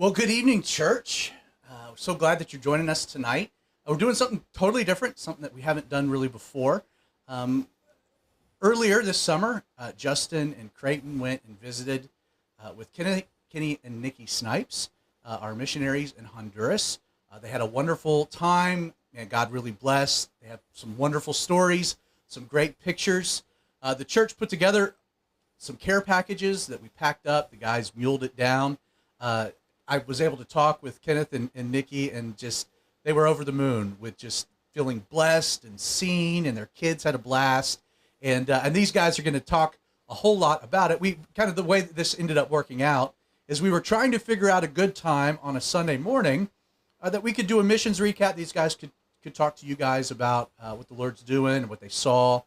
Well, good evening, church. So glad that you're joining us tonight. We're doing something totally different, something that we haven't done really before. Earlier this summer, Justin and Creighton went and visited with Kenny and Nikki Snipes, our missionaries in Honduras. They had a wonderful time, and God really blessed. They have some wonderful stories, some great pictures. The church put together some care packages that we packed up. The guys muled it down. I was able to talk with Kenneth and Nikki, and just they were over the moon with just feeling blessed and seen, and their kids had a blast. And these guys are going to talk a whole lot about it. We kind of the way that this ended up working out is we were trying to figure out a good time on a Sunday morning that we could do a missions recap. These guys could talk to you guys about what the Lord's doing and what they saw,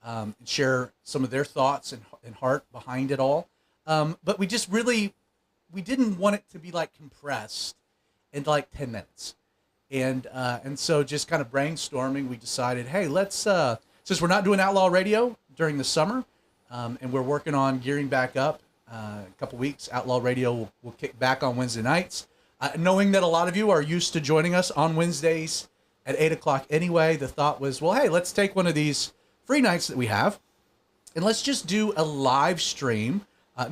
and share some of their thoughts and heart behind it all. But we just really, we didn't want it to be like compressed in like 10 minutes. And so just kind of brainstorming, we decided, hey, let's, since we're not doing Outlaw Radio during the summer, and we're working on gearing back up, a couple weeks, Outlaw Radio will kick back on Wednesday nights. Knowing that a lot of you are used to joining us on Wednesdays at 8 o'clock anyway, the thought was, well, hey, let's take one of these free nights that we have, and let's just do a live stream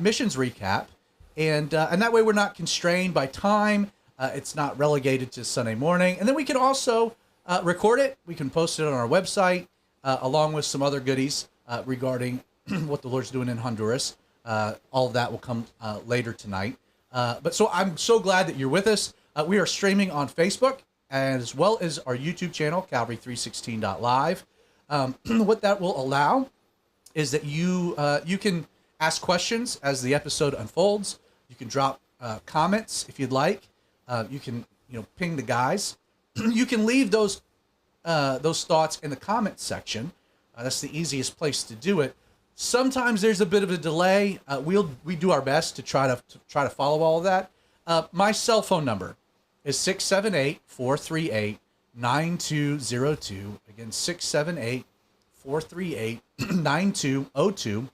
missions recap. And that way we're not constrained by time. It's not relegated to Sunday morning. And then we can also record it. We can post it on our website, along with some other goodies regarding what the Lord's doing in Honduras. All of that will come later tonight. But so I'm so glad that you're with us. We are streaming on Facebook as well as our YouTube channel, Calvary316.live. What that will allow is that you can ask questions as the episode unfolds. You can drop comments if you'd like. You can ping the guys. You can leave those thoughts in the comments section. That's the easiest place to do it. Sometimes there's a bit of a delay. We do our best to try to follow all of that. My cell phone number is 678-438-9202. Again, 678-438-9202.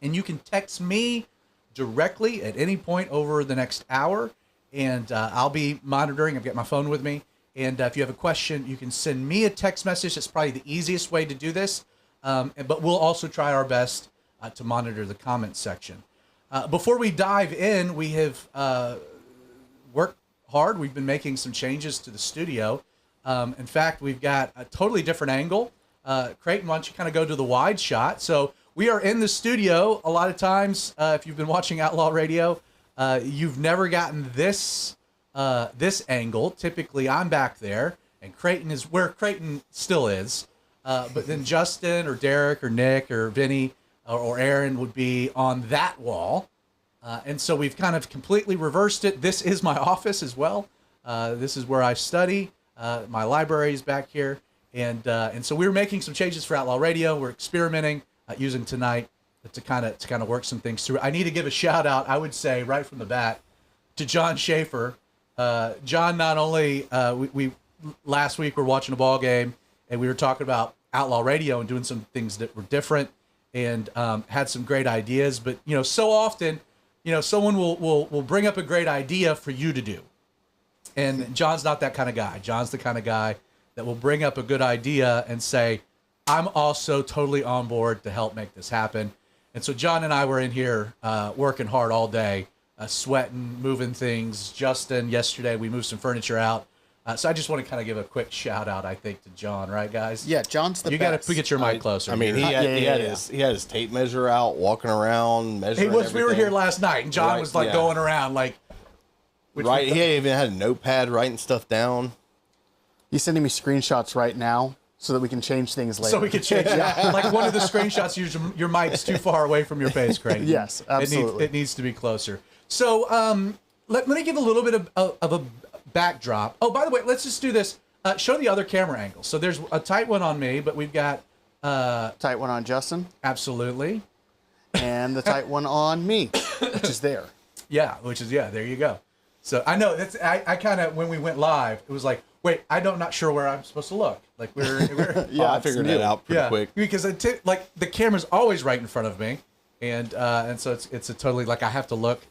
And you can text me directly at any point over the next hour, and I'll be monitoring. I've got my phone with me, and if you have a question, you can send me a text message. That's probably the easiest way to do this, but we'll also try our best to monitor the comment section. Before we dive in, we have worked hard. We've been making some changes to the studio. In fact, we've got a totally different angle. Creighton, why don't you kind of go to the wide shot? So we are in the studio. A lot of times, if you've been watching Outlaw Radio, you've never gotten this angle. Typically, I'm back there, and Creighton is where Creighton still is. But then Justin or Derek or Nick or Vinny or Aaron would be on that wall. And so we've kind of completely reversed it. This is my office as well. This is where I study. My library is back here. And so we're making some changes for Outlaw Radio. We're experimenting. Using tonight to kind of work some things through. I need to give a shout out, I would say, right from the bat, to John Schaefer. John, not only we last week we were watching a ball game and we were talking about Outlaw Radio and doing some things that were different, and had some great ideas. But so often, someone will bring up a great idea for you to do, and John's not that kind of guy. John's the kind of guy that will bring up a good idea and say, I'm also totally on board to help make this happen. And so John and I were in here working hard all day, sweating, moving things. Justin, yesterday, we moved some furniture out. So I just want to kind of give a quick shout out, I think, to John, right, guys? Yeah, John's the best. You got to get your mic closer. I mean, he had his tape measure out, walking around, measuring everything. We were here last night, and John was going around like... Right, he even had a notepad writing stuff down. He's sending me screenshots right now, so that we can change things later. So we can change that. Like one of the screenshots, your mic's too far away from your face, Craig. Yes, absolutely. It needs to be closer. So let me give a little bit of a backdrop. Oh, by the way, let's just do this. Show the other camera angles. So there's a tight one on me, but we've got... tight one on Justin. Absolutely. And the tight one on me, which is there. Yeah, there you go. So I know, I kind of, when we went live, it was like, wait, I'm not sure where I'm supposed to look. Like we're yeah, I figured that out pretty quick. Because the camera's always right in front of me, and so it's a totally like I have to look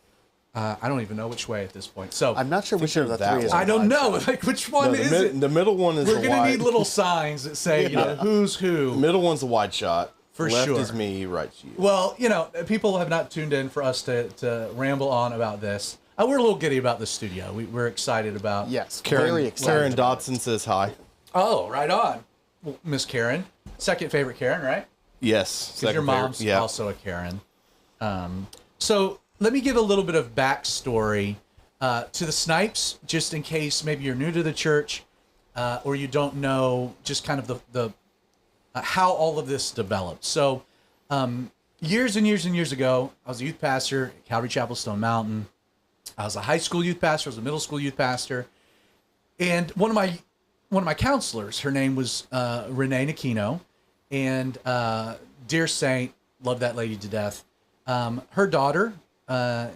I don't even know which way at this point. So I'm not sure which of the that three is. one. I don't know. Like, which one is it? The middle one is We're the going to wide. need little signs that say, you know, who's who. The middle one's a wide shot. For Left sure. is me, right's you. Well, you know, people have not tuned in for us to ramble on about this. We're a little giddy about the studio. We're excited about. Yes, very excited. Karen about Dotson says hi. Oh, right on. Well, Miss Karen. Second favorite Karen, right? Yes. Because your second favorite. mom's Yeah. also a Karen. So let me give a little bit of backstory to the Snipes, just in case maybe you're new to the church or you don't know just kind of the how all of this developed. So years and years and years ago, I was a youth pastor at Calvary Chapel, Stone Mountain. I was a high school youth pastor. I was a middle school youth pastor. And one of my counselors, her name was Renee Nikino, and dear saint, love that lady to death. Her daughter,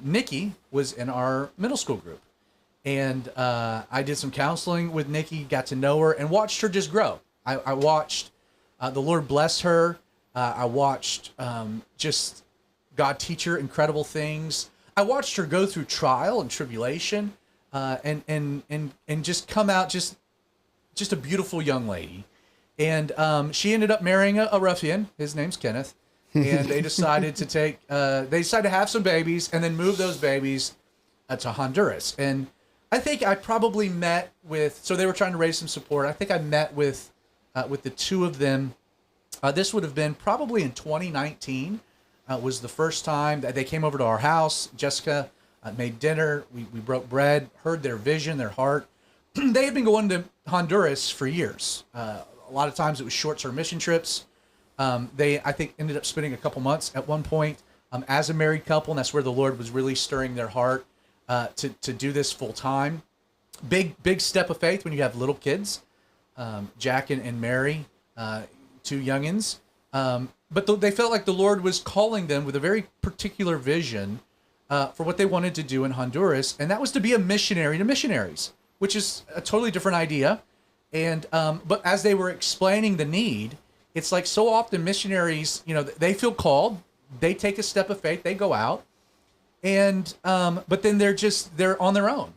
Nikki, was in our middle school group. And I did some counseling with Nikki, got to know her, and watched her just grow. I watched the Lord bless her. I watched just God teach her incredible things. I watched her go through trial and tribulation, and just come out just a beautiful young lady. And she ended up marrying a ruffian. His name's Kenneth. And they decided to have some babies and then move those babies to Honduras. And I think I probably met with, so they were trying to raise some support. I think I met with the two of them. This would have been probably in 2019. Was the first time that they came over to our house. Jessica made dinner. We broke bread, heard their vision, their heart. They had been going to Honduras for years. A lot of times it was short-term mission trips. They, I think, ended up spending a couple months at one point as a married couple, and that's where the Lord was really stirring their heart to do this full-time. Big step of faith when you have little kids. Jack and Mary, two youngins. But they felt like the Lord was calling them with a very particular vision for what they wanted to do in Honduras, and that was to be a missionary to missionaries, which is a totally different idea. And but as they were explaining the need, it's like so often missionaries, you know, they feel called, they take a step of faith, they go out, and but then they're on their own,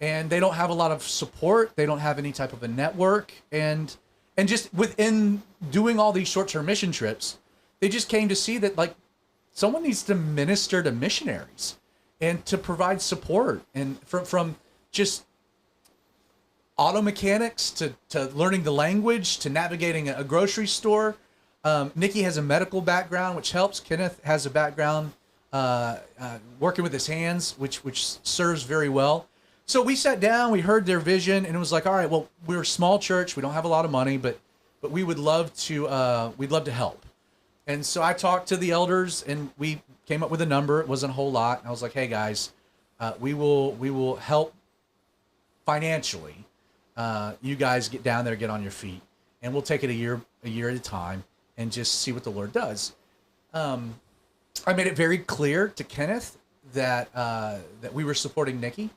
and they don't have a lot of support, they don't have any type of a network, and just within doing all these short-term mission trips, they just came to see that, like, someone needs to minister to missionaries and to provide support. And from just auto mechanics to learning the language to navigating a grocery store. Nikki has a medical background, which helps. Kenneth has a background working with his hands, which serves very well. So we sat down, we heard their vision, and it was like, all right, well, we're a small church, we don't have a lot of money, but we would love to we'd love to help. And so I talked to the elders, and we came up with a number. It wasn't a whole lot. And I was like, hey guys, we will help financially. You guys get down there, get on your feet, and we'll take it a year at a time, and just see what the Lord does. I made it very clear to Kenneth that we were supporting Nikki.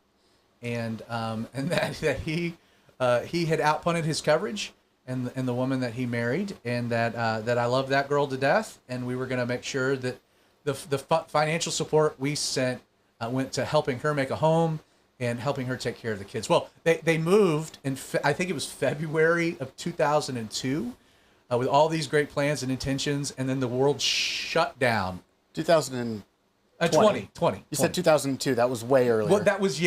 And that he had outpunted his coverage and the woman that he married, and that I love that girl to death, and we were going to make sure that the financial support we sent went to helping her make a home and helping her take care of the kids. Well, they moved in I think it was February of 2002 with all these great plans and intentions, and then the world shut down. 2020. 20. You said 2002. That was way earlier. Well, that was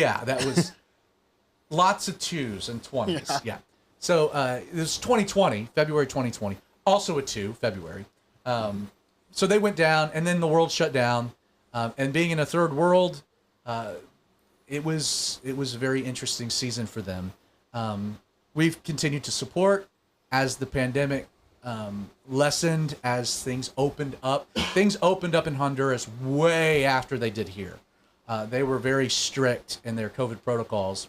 lots of twos and 20s. Yeah. So it was 2020, February 2020. Also a 2, February. So they went down, and then the world shut down. And being in a third world, it was a very interesting season for them. We've continued to support as the pandemic lessened, as things opened up. Things opened up in Honduras way after they did here. They were very strict in their COVID protocols.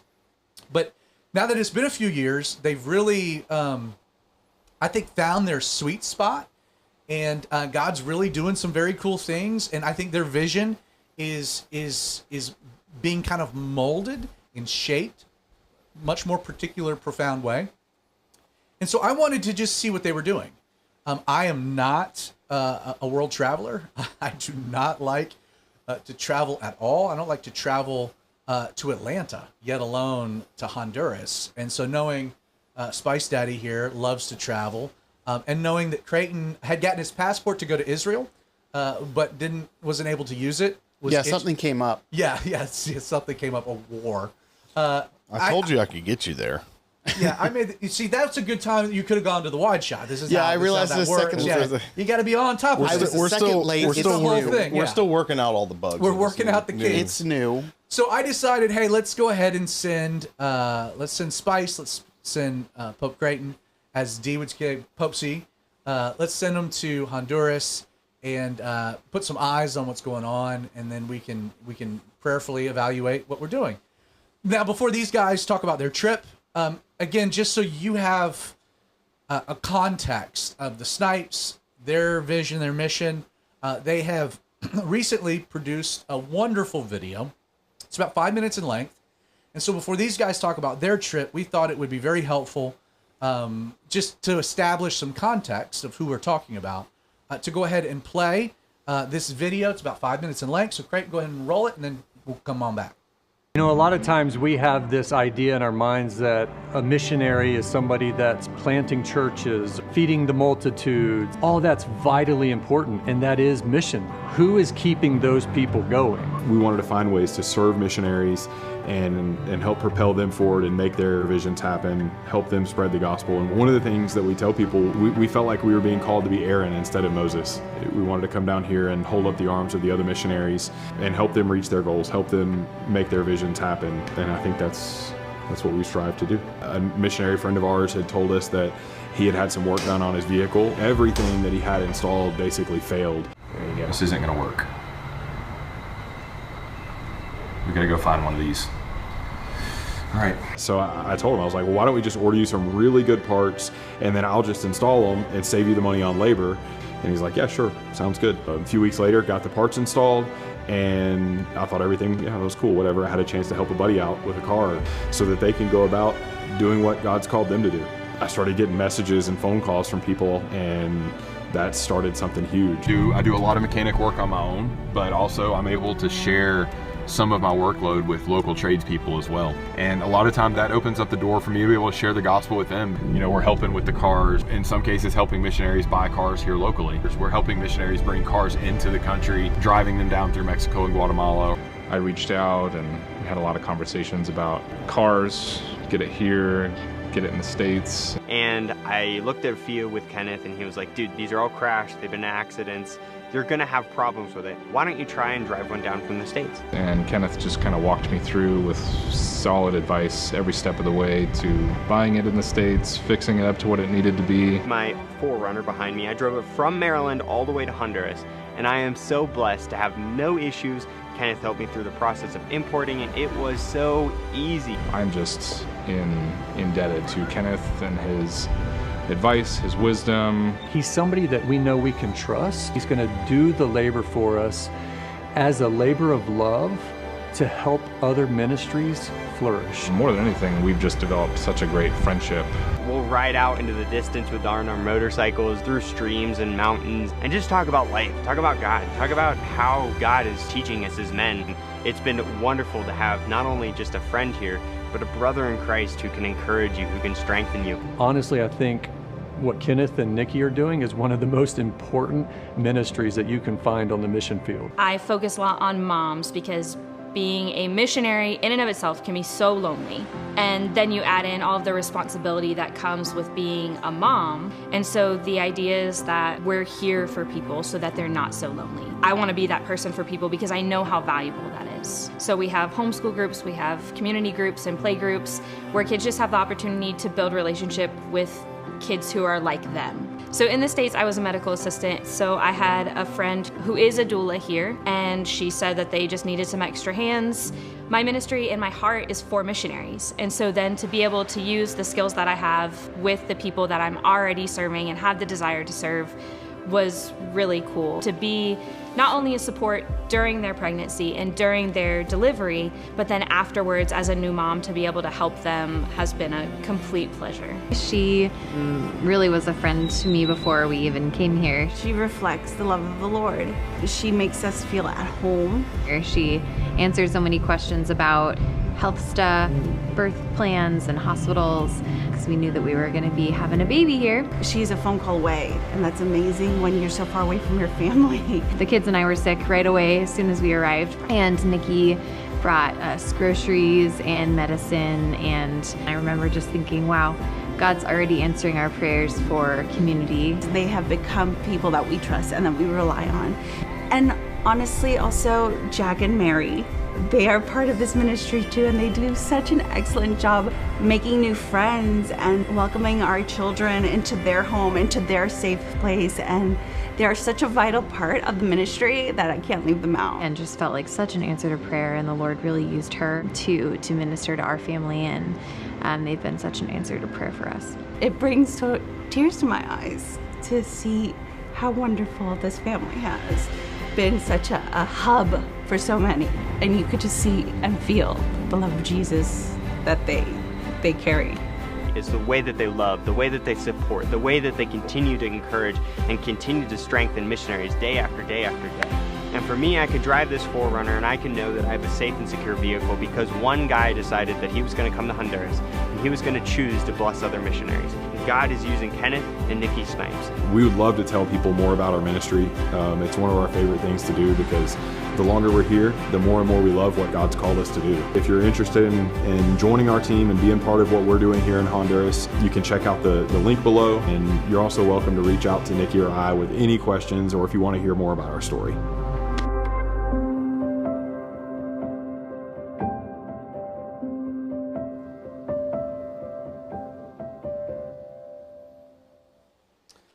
But now that it's been a few years, they've really, I think, found their sweet spot. And God's really doing some very cool things. And I think their vision is being kind of molded and shaped, much more particular, profound way. And so I wanted to just see what they were doing. I am not a world traveler. I do not like to travel at all. I don't like to travel to Atlanta, yet alone to Honduras. And so knowing Spice Daddy here loves to travel, and knowing that Creighton had gotten his passport to go to Israel, but wasn't able to use it. Something came up. Something came up, a war. I told you I could get you there. Yeah, you see, that's a good time that you could have gone to the wide shot. This is I realized this the second. Yeah, you got to be on top of it. We're still working out all the bugs. We're working out the kinks. It's new. So I decided, hey, let's go ahead and send Spice, let's send Pope Creighton, as D would say, Pope C. Let's send them to Honduras and put some eyes on what's going on, and then we can prayerfully evaluate what we're doing. Now, before these guys talk about their trip, again, just so you have a context of the Snipes, their vision, their mission, they have recently produced a wonderful video. It's about 5 minutes in length. And so before these guys talk about their trip, we thought it would be very helpful just to establish some context of who we're talking about, to go ahead and play this video. It's about 5 minutes in length. So Creighton, go ahead and roll it, and then we'll come on back. You know, a lot of times we have this idea in our minds that a missionary is somebody that's planting churches, feeding the multitudes. All that's vitally important, and that is mission. Who is keeping those people going? We wanted to find ways to serve missionaries and help propel them forward and make their visions happen, help them spread the gospel. And one of the things that we tell people, we felt like we were being called to be Aaron instead of Moses. We wanted to come down here and hold up the arms of the other missionaries and help them reach their goals, help them make their visions happen. And I think that's what we strive to do. A missionary friend of ours had told us that he had had some work done on his vehicle. Everything that he had installed basically failed. There you go. This isn't gonna work. We gotta go find one of these. All right. So I told him, I was like, well, why don't we just order you some really good parts, and then I'll just install them and save you the money on labor. And he's like, yeah, sure, sounds good. A few weeks later, got the parts installed, and I thought everything, that was cool, whatever. I had a chance to help a buddy out with a car so that they can go about doing what God's called them to do. I started getting messages and phone calls from people, and that started something huge. I do a lot of mechanic work on my own, but also I'm able to share some of my workload with local tradespeople as well. And a lot of times that opens up the door for me to be able to share the gospel with them. You know, we're helping with the cars, in some cases helping missionaries buy cars here locally. We're helping missionaries bring cars into the country, driving them down through Mexico and Guatemala. I reached out and we had a lot of conversations about cars, get it here, get it in the States. And I looked at a few with Kenneth and he was like, dude, these are all crashed, they've been accidents. You're gonna have problems with it. Why don't you try and drive one down from the States? And Kenneth just kind of walked me through with solid advice every step of the way to buying it in the States, fixing it up to what it needed to be. My 4Runner behind me, I drove it from Maryland all the way to Honduras, and I am so blessed to have no issues. Kenneth helped me through the process of importing it. It was so easy. I'm just indebted to Kenneth and his advice, his wisdom. He's somebody that we know we can trust. He's going to do the labor for us as a labor of love to help other ministries flourish. More than anything, we've just developed such a great friendship. We'll ride out into the distance with our motorcycles through streams and mountains and just talk about life, talk about God, talk about how God is teaching us as men. It's been wonderful to have not only just a friend here, but a brother in Christ who can encourage you, who can strengthen you. Honestly, I think what Kenneth and Nikki are doing is one of the most important ministries that you can find on the mission field. I focus a lot on moms because being a missionary in and of itself can be so lonely. And then you add in all of the responsibility that comes with being a mom. And so the idea is that we're here for people so that they're not so lonely. I want to be that person for people because I know how valuable that is. So we have homeschool groups, we have community groups and play groups where kids just have the opportunity to build relationship with kids who are like them. So in the States, I was a medical assistant, so I had a friend who is a doula here, and she said that they just needed some extra hands. My ministry and my heart is for missionaries, and so then to be able to use the skills that I have with the people that I'm already serving and have the desire to serve was really cool. To be not only a support during their pregnancy and during their delivery, but then afterwards as a new mom to be able to help them has been a complete pleasure. She really was a friend to me before we even came here. She reflects the love of the Lord. She makes us feel at home. She answered so many questions about health stuff, birth plans, and hospitals, because we knew that we were going to be having a baby here. She's a phone call away, and that's amazing when you're so far away from your family. The kids and I were sick right away as soon as we arrived, and Nikki brought us groceries and medicine, and I remember just thinking, wow, God's already answering our prayers for community. They have become people that we trust and that we rely on. And honestly, also Jack and Mary, they are part of this ministry too, and they do such an excellent job making new friends and welcoming our children into their home, into their safe place. And they are such a vital part of the ministry that I can't leave them out. And just felt like such an answer to prayer, and the Lord really used her to minister to our family, and they've been such an answer to prayer for us. It brings tears to my eyes to see how wonderful this family has been, such a hub for so many, and you could just see and feel the love of Jesus that they carry. It's the way that they love, the way that they support, the way that they continue to encourage and continue to strengthen missionaries day after day after day. And for me, I could drive this 4Runner and I can know that I have a safe and secure vehicle because one guy decided that he was going to come to Honduras and he was going to choose to bless other missionaries. And God is using Kenneth and Nikki Snipes. We would love to tell people more about our ministry. It's one of our favorite things to do because the longer we're here, the more and more we love what God's called us to do. If you're interested in joining our team and being part of what we're doing here in Honduras, you can check out the link below, and you're also welcome to reach out to Nikki or I with any questions or if you want to hear more about our story.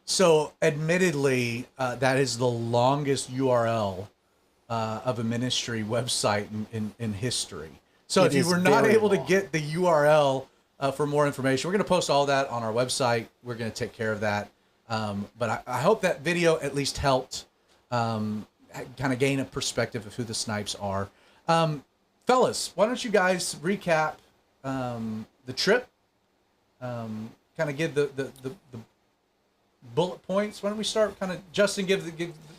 So, admittedly, that is the longest URL of a ministry website in history. So, if you were not able to get the URL for more information, we're going to post all that on our website. We're going to take care of that. But I hope that video at least helped kind of gain a perspective of who the Snipes are. Fellas, why don't you guys recap the trip? Kind of give the bullet points. Why don't we start? Kind of Justin, give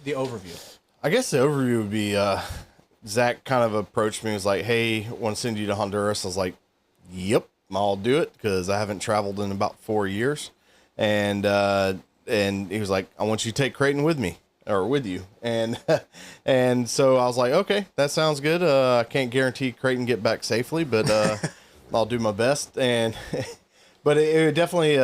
the overview. I guess the overview would be Zach kind of approached me and was like, "Hey, want to send you to Honduras?" I was like, "Yep, I'll do it," because I haven't traveled in about 4 years. And he was like, "I want you to take Creighton with me or with you." And and so I was like, "Okay, that sounds good. I can't guarantee Creighton get back safely, but I'll do my best." And but it definitely.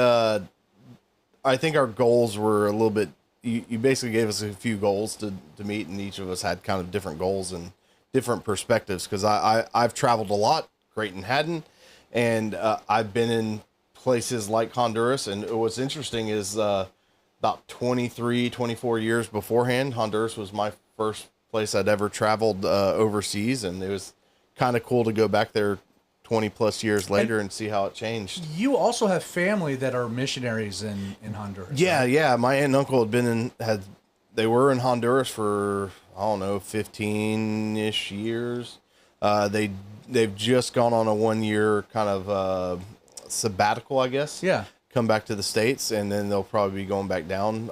I think our goals were a little bit, you basically gave us a few goals to meet, and each of us had kind of different goals and different perspectives, because I've traveled a lot, Creighton hadn't, and I've been in places like Honduras, and what's interesting is about 23, 24 years beforehand, Honduras was my first place I'd ever traveled overseas, and it was kind of cool to go back there 20 plus years later and see how it changed. You also have family that are missionaries in Honduras. Yeah, right? Yeah. My aunt and uncle they were in Honduras for, I don't know, 15-ish years. They've just gone on a 1-year kind of sabbatical, I guess. Yeah. Come back to the States, and then they'll probably be going back down.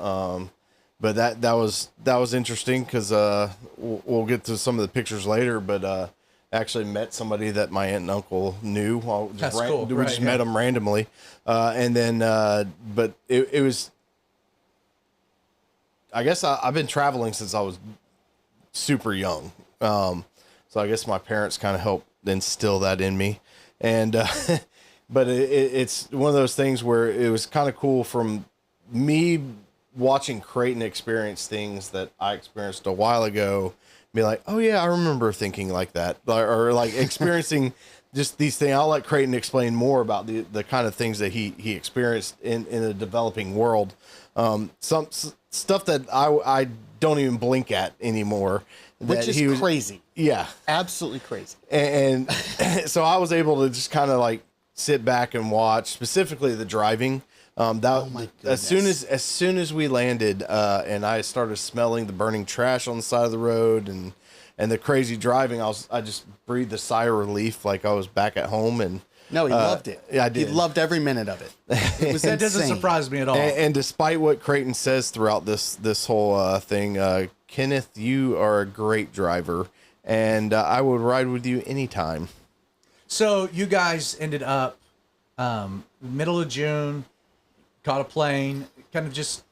But that was interesting because we'll get to some of the pictures later, but actually met somebody that my aunt and uncle knew. That's cool. We just met them randomly. And then, but it was, I guess I've been traveling since I was super young. So I guess my parents kind of helped instill that in me. And, but it's one of those things where it was kind of cool from me watching Creighton experience things that I experienced a while ago. Be like, oh yeah, I remember thinking like that, or like experiencing just these things. I'll let Creighton explain more about the kind of things that he experienced in a developing world. Some stuff that I don't even blink at anymore. Which is crazy. Yeah. Absolutely crazy. And so I was able to just kind of like sit back and watch, specifically the driving. That my as soon as we landed, and I started smelling the burning trash on the side of the road and the crazy driving, I just breathed a sigh of relief, like I was back at home. And No, he loved it. Yeah, I did. He loved every minute of it. It was That doesn't insane. surprise me at all. And despite what Creighton says throughout this whole thing, Kenneth, you are a great driver, and I would ride with you anytime. So you guys ended up middle of June, caught a plane. Kind of just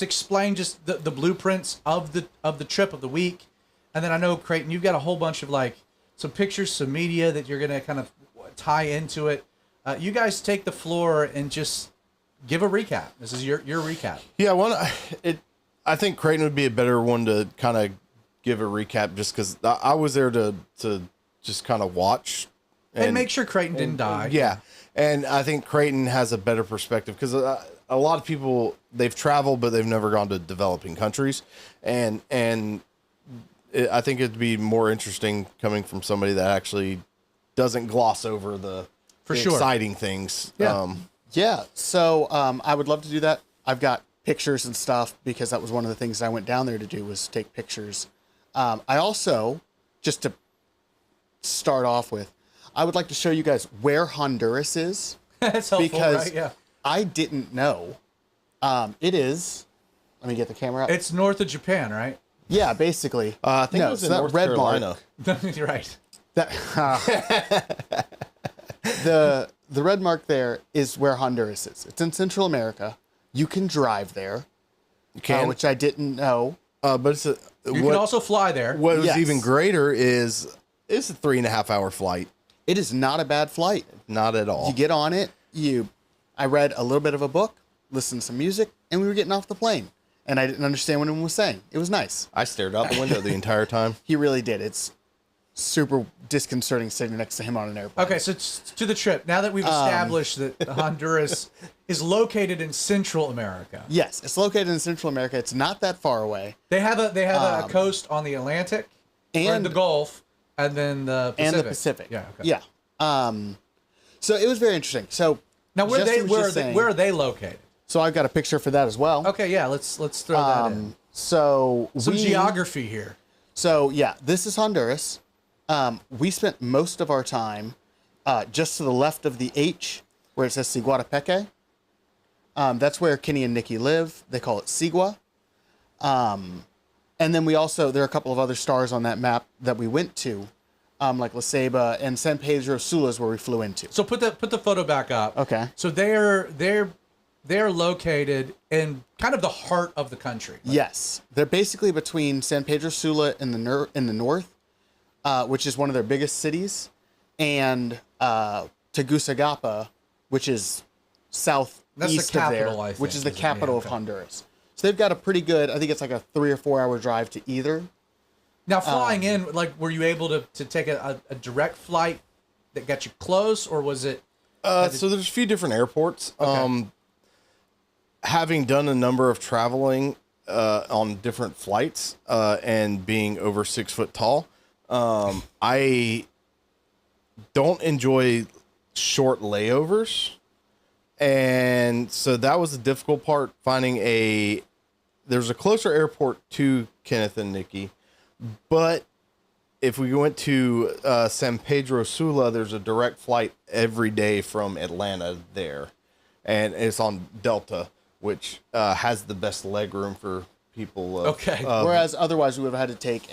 explain just the blueprints of the trip of the week, and then I know Creighton, you've got a whole bunch of like some pictures, some media that you're gonna kind of tie into it. You guys take the floor and just give a recap. This is your recap. Yeah, I think Creighton would be a better one to kind of give a recap, just because I was there to just kind of watch And make sure Creighton didn't die. Yeah, and I think Creighton has a better perspective because a lot of people, they've traveled but they've never gone to developing countries, and I think it'd be more interesting coming from somebody that actually doesn't gloss over the exciting things. Yeah. Yeah. So I would love to do that. I've got pictures and stuff because that was one of the things I went down there to do was take pictures. I also, just to start off with, I would like to show you guys where Honduras is. That's helpful, because right? Yeah. I didn't know. It is. Let me get the camera up. It's north of Japan, right? Yeah, basically. I think it was in that North red Carolina. mark. You're right. That the red mark there is where Honduras is. It's in Central America. You can drive there, which I didn't know. But it's You can also fly there. What was Yes. even greater is it's a 3.5 hour flight. It is not a bad flight. Not at all. You get on it. I read a little bit of a book, listened to some music, and we were getting off the plane. And I didn't understand what anyone was saying. It was nice. I stared out the window the entire time. He really did. It's super disconcerting sitting next to him on an airplane. Okay, so to the trip. Now that we've established that Honduras is located in Central America. Yes, it's located in Central America. It's not that far away. They have a coast on the Atlantic and the Gulf, and then the Pacific. And the Pacific. Yeah. Okay. Yeah. So it was very interesting. So Now where are they located? So I've got a picture for that as well. Okay, yeah, let's throw that in. So Some geography here. So yeah, this is Honduras. We spent most of our time just to the left of the H, where it says Siguatepeque. That's where Kenny and Nikki live. They call it Sigua. And then there are a couple of other stars on that map that we went to, like La Ceiba and San Pedro Sula is where we flew into. So put the photo back up. Okay. So they're located in kind of the heart of the country. Yes, they're basically between San Pedro Sula in the north, which is one of their biggest cities, and Tegucigalpa, which is southeast of there, I think, which is the isn't it? capital Yeah, of okay. Honduras. So they've got a pretty good, I think it's like a 3 or 4 hour drive to either. Now flying in, like, were you able to take a direct flight that got you close, or was it? So there's a few different airports. Okay. Having done a number of traveling on different flights and being over 6 foot tall, I don't enjoy short layovers. And so that was the difficult part, finding there's a closer airport to Kenneth and Nikki, but if we went to San Pedro Sula, there's a direct flight every day from Atlanta there, and it's on Delta, which has the best leg room for people. Okay. Whereas otherwise we would have had to take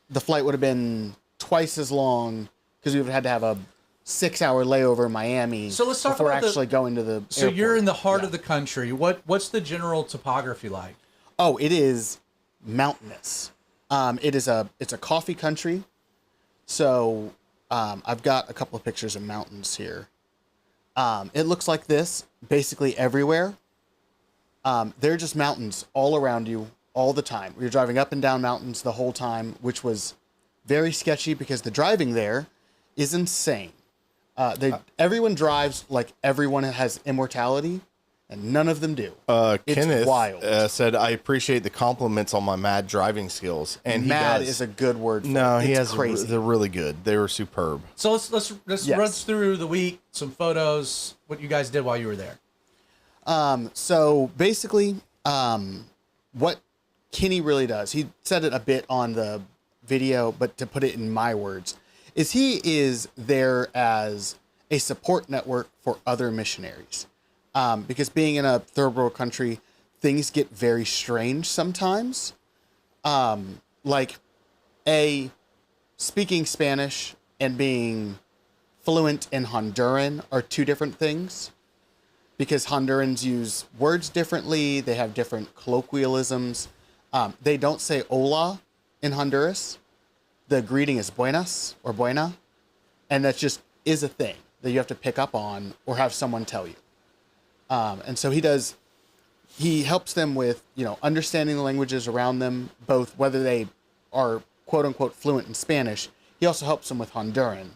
the flight would have been twice as long because we would have had to have a 6 hour layover in Miami. So let's talk before about actually going to the So airport. you're in the heart of the country. What's the general topography like? Oh, it is mountainous. It's a coffee country. So I've got a couple of pictures of mountains here. It looks like this basically everywhere. There are just mountains all around you all the time. We were driving up and down mountains the whole time, which was very sketchy because the driving there is insane. Everyone drives like everyone has immortality, and none of them do. It's Kenneth wild. said, "I appreciate the compliments on my mad driving skills." And mad he does. is a good word. For No, it. he It's has. crazy. They're really good. They were superb. So let's Yes. run through the week, some photos, what you guys did while you were there. So basically, what Kenny really does, he said it a bit on the video, but to put it in my words, is he is there as a support network for other missionaries. Because being in a third world country, things get very strange sometimes. Like speaking Spanish and being fluent in Honduran are two different things, because Hondurans use words differently. They have different colloquialisms. They don't say hola in Honduras. The greeting is buenas or buena. And that just is a thing that you have to pick up on or have someone tell you. And so he helps them with, understanding the languages around them, both whether they are quote unquote fluent in Spanish. He also helps them with Honduran,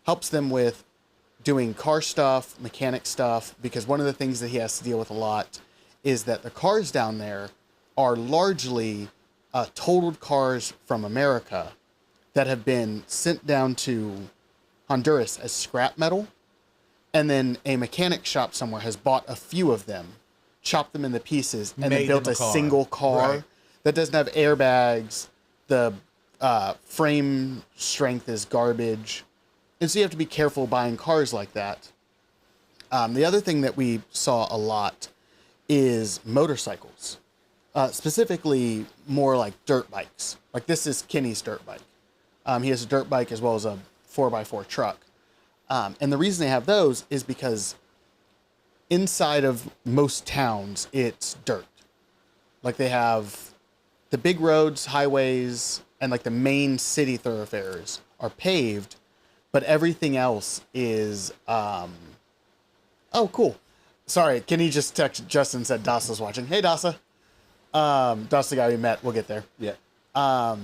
helps them with doing car stuff, mechanic stuff, because one of the things that he has to deal with a lot is that the cars down there are largely totaled cars from America that have been sent down to Honduras as scrap metal. And then a mechanic shop somewhere has bought a few of them, chopped them into pieces, and then built a single car that doesn't have airbags. The frame strength is garbage. And so you have to be careful buying cars like that. The other thing that we saw a lot is motorcycles, specifically more like dirt bikes. Like this is Kenny's dirt bike. He has a dirt bike as well as a 4x4 truck. And the reason they have those is because inside of most towns, it's dirt. Like they have the big roads, highways, and like the main city thoroughfares are paved, but everything else is, oh, cool. Sorry, Kenny just texted Justin and said Dasa's watching. Hey, Dasa. Dasa's the guy we met. We'll get there. Yeah. A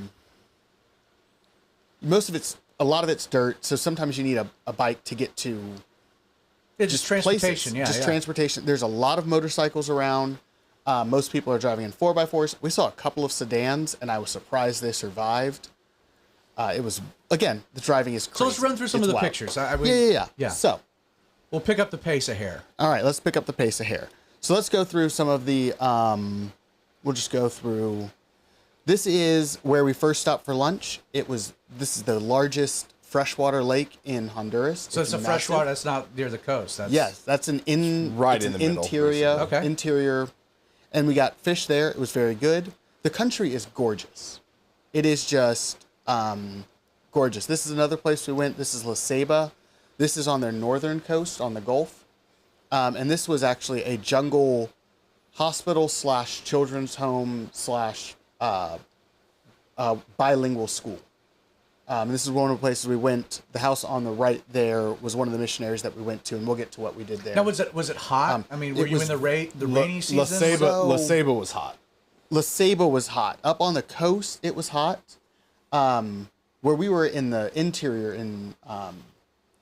lot of it's dirt, so sometimes you need a bike to get to just transportation. Places. Transportation. There's a lot of motorcycles around. Most people are driving in 4x4s. We saw a couple of sedans, and I was surprised they survived. It was, again, the driving is crazy. So let's run through some of the pictures. Yeah. So we'll pick up the pace of hair. All right, let's pick up the pace of hair. So let's go through some of the, we'll just go through. This is where we first stopped for lunch. This is the largest freshwater lake in Honduras. So it's a freshwater. That's not near the coast. Yes, that's an right in the middle. Interior, and we got fish there. It was very good. The country is gorgeous. It is just gorgeous. This is another place we went. This is La Ceiba. This is on their northern coast on the Gulf, and this was actually a jungle hospital / children's home / bilingual school. This is one of the places we went. The house on the right there was one of the missionaries that we went to, and we'll get to what we did there. Now, was it hot? I mean, were you in the rainy season? La Ceiba was hot. La Ceiba was hot. Up on the coast, it was hot. Where we were in the interior in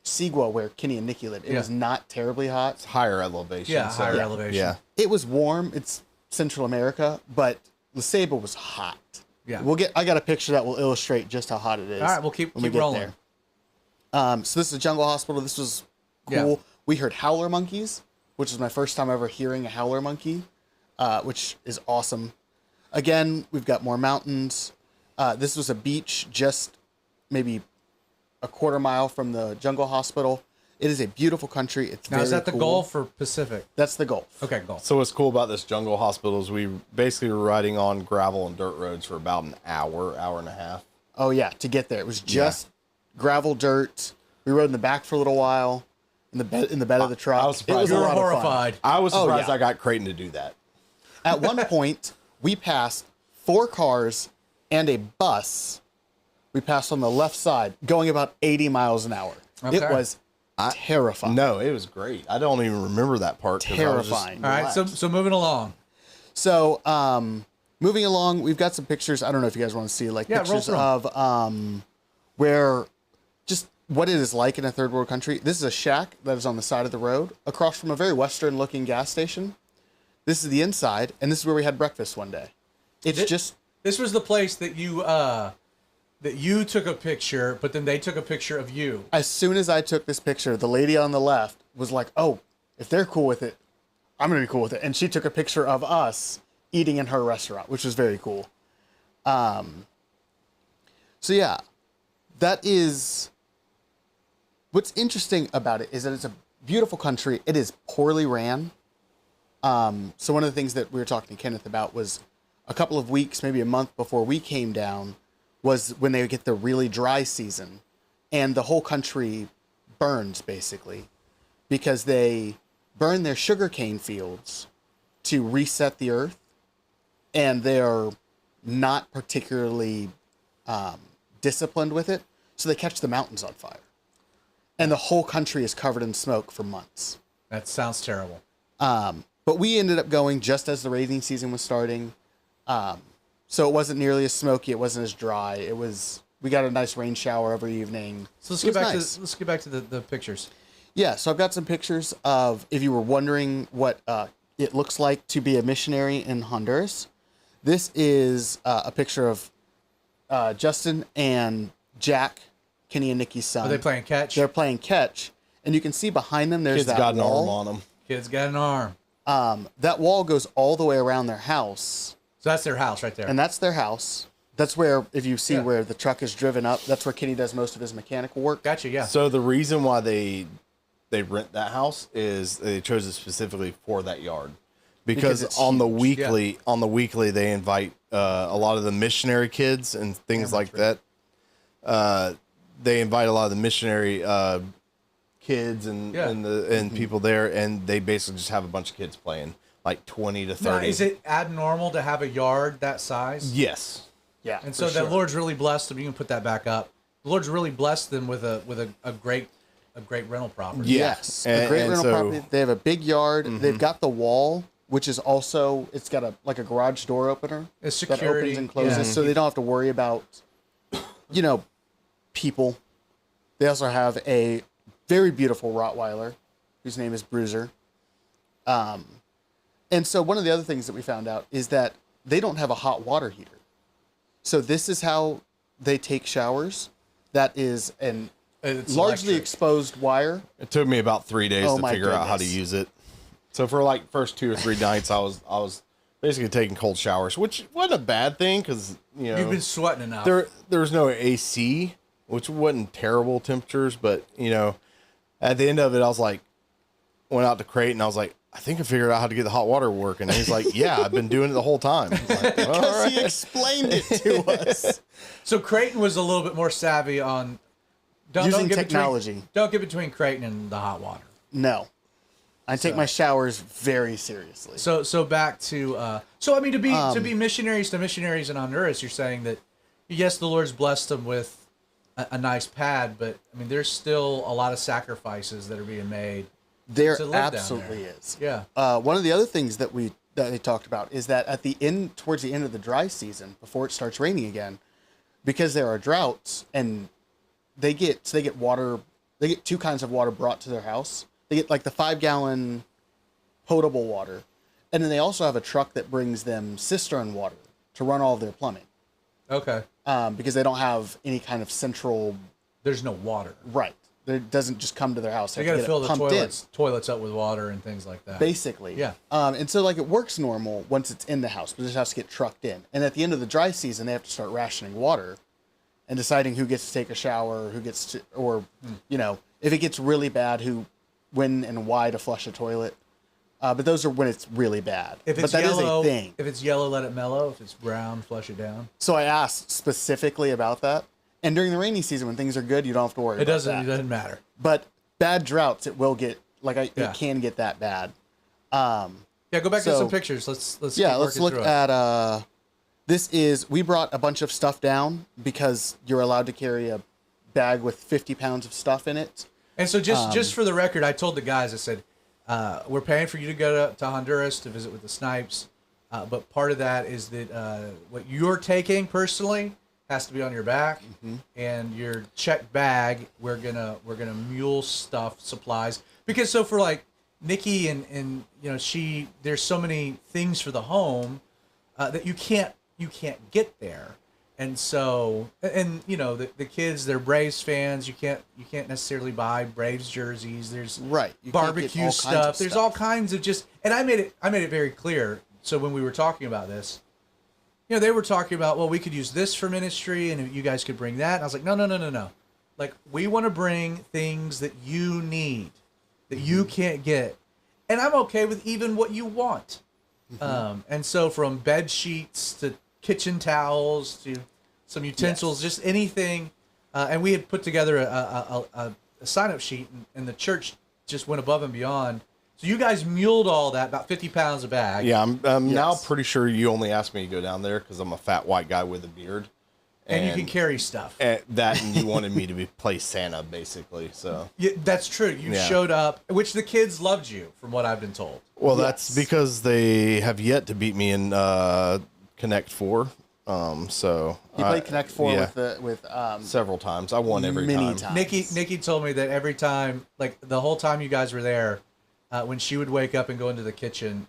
Sigua, where Kenny and Nikki lived, it was not terribly hot. It's higher elevation. Yeah, higher elevation. Yeah. It was warm. It's Central America, but La Ceiba was hot. Yeah. I got a picture that will illustrate just how hot it is. All right, we'll keep rolling. So this is a jungle hospital. This was cool. Yeah. We heard howler monkeys, which is my first time ever hearing a howler monkey, which is awesome. Again, we've got more mountains. This was a beach just maybe a quarter mile from the jungle hospital. It is a beautiful country. It's now, is that the cool. Gulf or Pacific? That's the Gulf. Okay, Gulf. So what's cool about this jungle hospital is we basically were riding on gravel and dirt roads for about an hour and a half. Oh yeah, to get there. It was just gravel, dirt. We rode in the back for a little while, in the bed of the truck. I was surprised. You were horrified. I was surprised I got Creighton to do that. At one point, we passed 4 cars and a bus. We passed on the left side, going about 80 miles an hour. Okay. It was terrifying. No, it was great. I don't even remember that part. Terrifying. All right, so moving along. So moving along, we've got some pictures. I don't know if you guys want to see pictures of where just what it is like in a third world country. This is a shack that is on the side of the road across from a very Western looking gas station. This is the inside, and this is where we had breakfast one day. This was the place that you took a picture, but then they took a picture of you. As soon as I took this picture, the lady on the left was like, "Oh, if they're cool with it, I'm going to be cool with it. And she took a picture of us eating in her restaurant, which was very cool. So yeah, that is what's interesting about it is that it's a beautiful country. It is poorly ran. So one of the things that we were talking to Kenneth about was a couple of weeks, maybe a month before we came down, was when they would get the really dry season, and the whole country burns basically because they burn their sugarcane fields to reset the earth, and they are not particularly disciplined with it, so they catch the mountains on fire, and the whole country is covered in smoke for months. That sounds terrible. But we ended up going just as the rainy season was starting, so it wasn't nearly as smoky, it wasn't as dry. We got a nice rain shower every evening. So let's get back to the pictures. Yeah, so I've got some pictures of, if you were wondering what it looks like to be a missionary in Honduras. This is a picture of Justin and Jack, Kenny and Nikki's son. Are they playing catch? They're playing catch. And you can see behind them, there's Kid's that got an wall. arm on him. Kid's got an arm. That wall goes all the way around their house. So that's their house right there. And that's their house. That's where, if you see where the truck is driven up, that's where Kenny does most of his mechanical work. Gotcha, yeah. So the reason why they rent that house is they chose it specifically for that yard, because it's on the huge. weekly they invite a lot of the missionary kids and things like that. They invite a lot of the missionary kids and people there, and they basically just have a bunch of kids playing, like 20 to 30. Now, is it abnormal to have a yard that size? Yes. Yeah. And so the Lord's really blessed them. You can put that back up. The Lord's really blessed them with a great rental property. Yes, a great rental property. They have a big yard. Mm-hmm. They've got the wall, which is also, it's got a garage door opener. It's security. That opens and closes, so they don't have to worry about, people. They also have a very beautiful Rottweiler, whose name is Bruiser. And so one of the other things that we found out is that they don't have a hot water heater. So this is how they take showers. That is It's largely electric. exposed wire. It took me about 3 days to my figure out how to goodness. use it. So for like first 2 or 3 nights, I was basically taking cold showers, which wasn't a bad thing because You've been sweating enough. there was no AC, which wasn't terrible temperatures, but at the end of it, I was like, went out to Creighton, and I was like, I think I figured out how to get the hot water working. And he's like, yeah, I've been doing it the whole time. Like, Because he explained it to us. So Creighton was a little bit more savvy on Using technology. Don't get between Creighton and the hot water. No. I take my showers very seriously. So back to to be missionaries to missionaries in Honduras, you're saying that yes, the Lord's blessed them with a nice pad, but I mean there's still a lot of sacrifices that are being made. There to live down absolutely there. is. Yeah. One of the other things that they talked about is that towards the end of the dry season, before it starts raining again, because there are droughts and they get water. They get 2 kinds of water brought to their house. They get like the 5-gallon potable water, and then they also have a truck that brings them cistern water to run all of their plumbing. Okay. Because they don't have any kind of central. There's no water. Right. It doesn't just come to their house. They got to fill the toilets up with water and things like that. Basically. Yeah. And so it works normal once it's in the house, but it just has to get trucked in. And at the end of the dry season, they have to start rationing water and deciding who gets to take a shower, if it gets really bad, when and why to flush a toilet. But those are when it's really bad. If it's but that yellow, is a thing. If it's yellow, let it mellow. If it's brown, flush it down. So I asked specifically about that. And during the rainy season, when things are good, you don't have to worry about that. It doesn't matter. But bad droughts, it will get, it can get that bad. Go back to some pictures. Let's look at, we brought a bunch of stuff down because you're allowed to carry a bag with 50 pounds of stuff in it. And so just for the record, I told the guys, I said, we're paying for you to go to Honduras to visit with the Snipes. But part of that is that what you're taking personally has to be on your back, and your checked bag, we're gonna mule supplies, because so for like Nikki and there's so many things for the home that you can't get there. And so, and you know, the kids, they're Braves fans. You can't necessarily buy Braves jerseys. There's Right. You can't get barbecue all kinds stuff. of There's stuff. all kinds of just, and I made it very clear. So when we were talking about this, you know, they were talking about, well, we could use this for ministry, and you guys could bring that. And I was like, no. Like, we want to bring things that you need, that you can't get, and I'm okay with even what you want. And so from bed sheets to kitchen towels to some utensils, just anything. And we had put together a sign-up sheet, and the church just went above and beyond. So you guys muled all that, about 50 pounds a bag. Yeah, I'm now pretty sure you only asked me to go down there because I'm a fat white guy with a beard. And you can carry stuff. And you wanted me to play Santa, basically. So Yeah, that's true. You showed up, which the kids loved you, from what I've been told. Well, that's because they have yet to beat me in Connect 4. So He played Connect 4 with several times. I won every many time. times. Nikki told me that every time, like the whole time you guys were there, when she would wake up and go into the kitchen,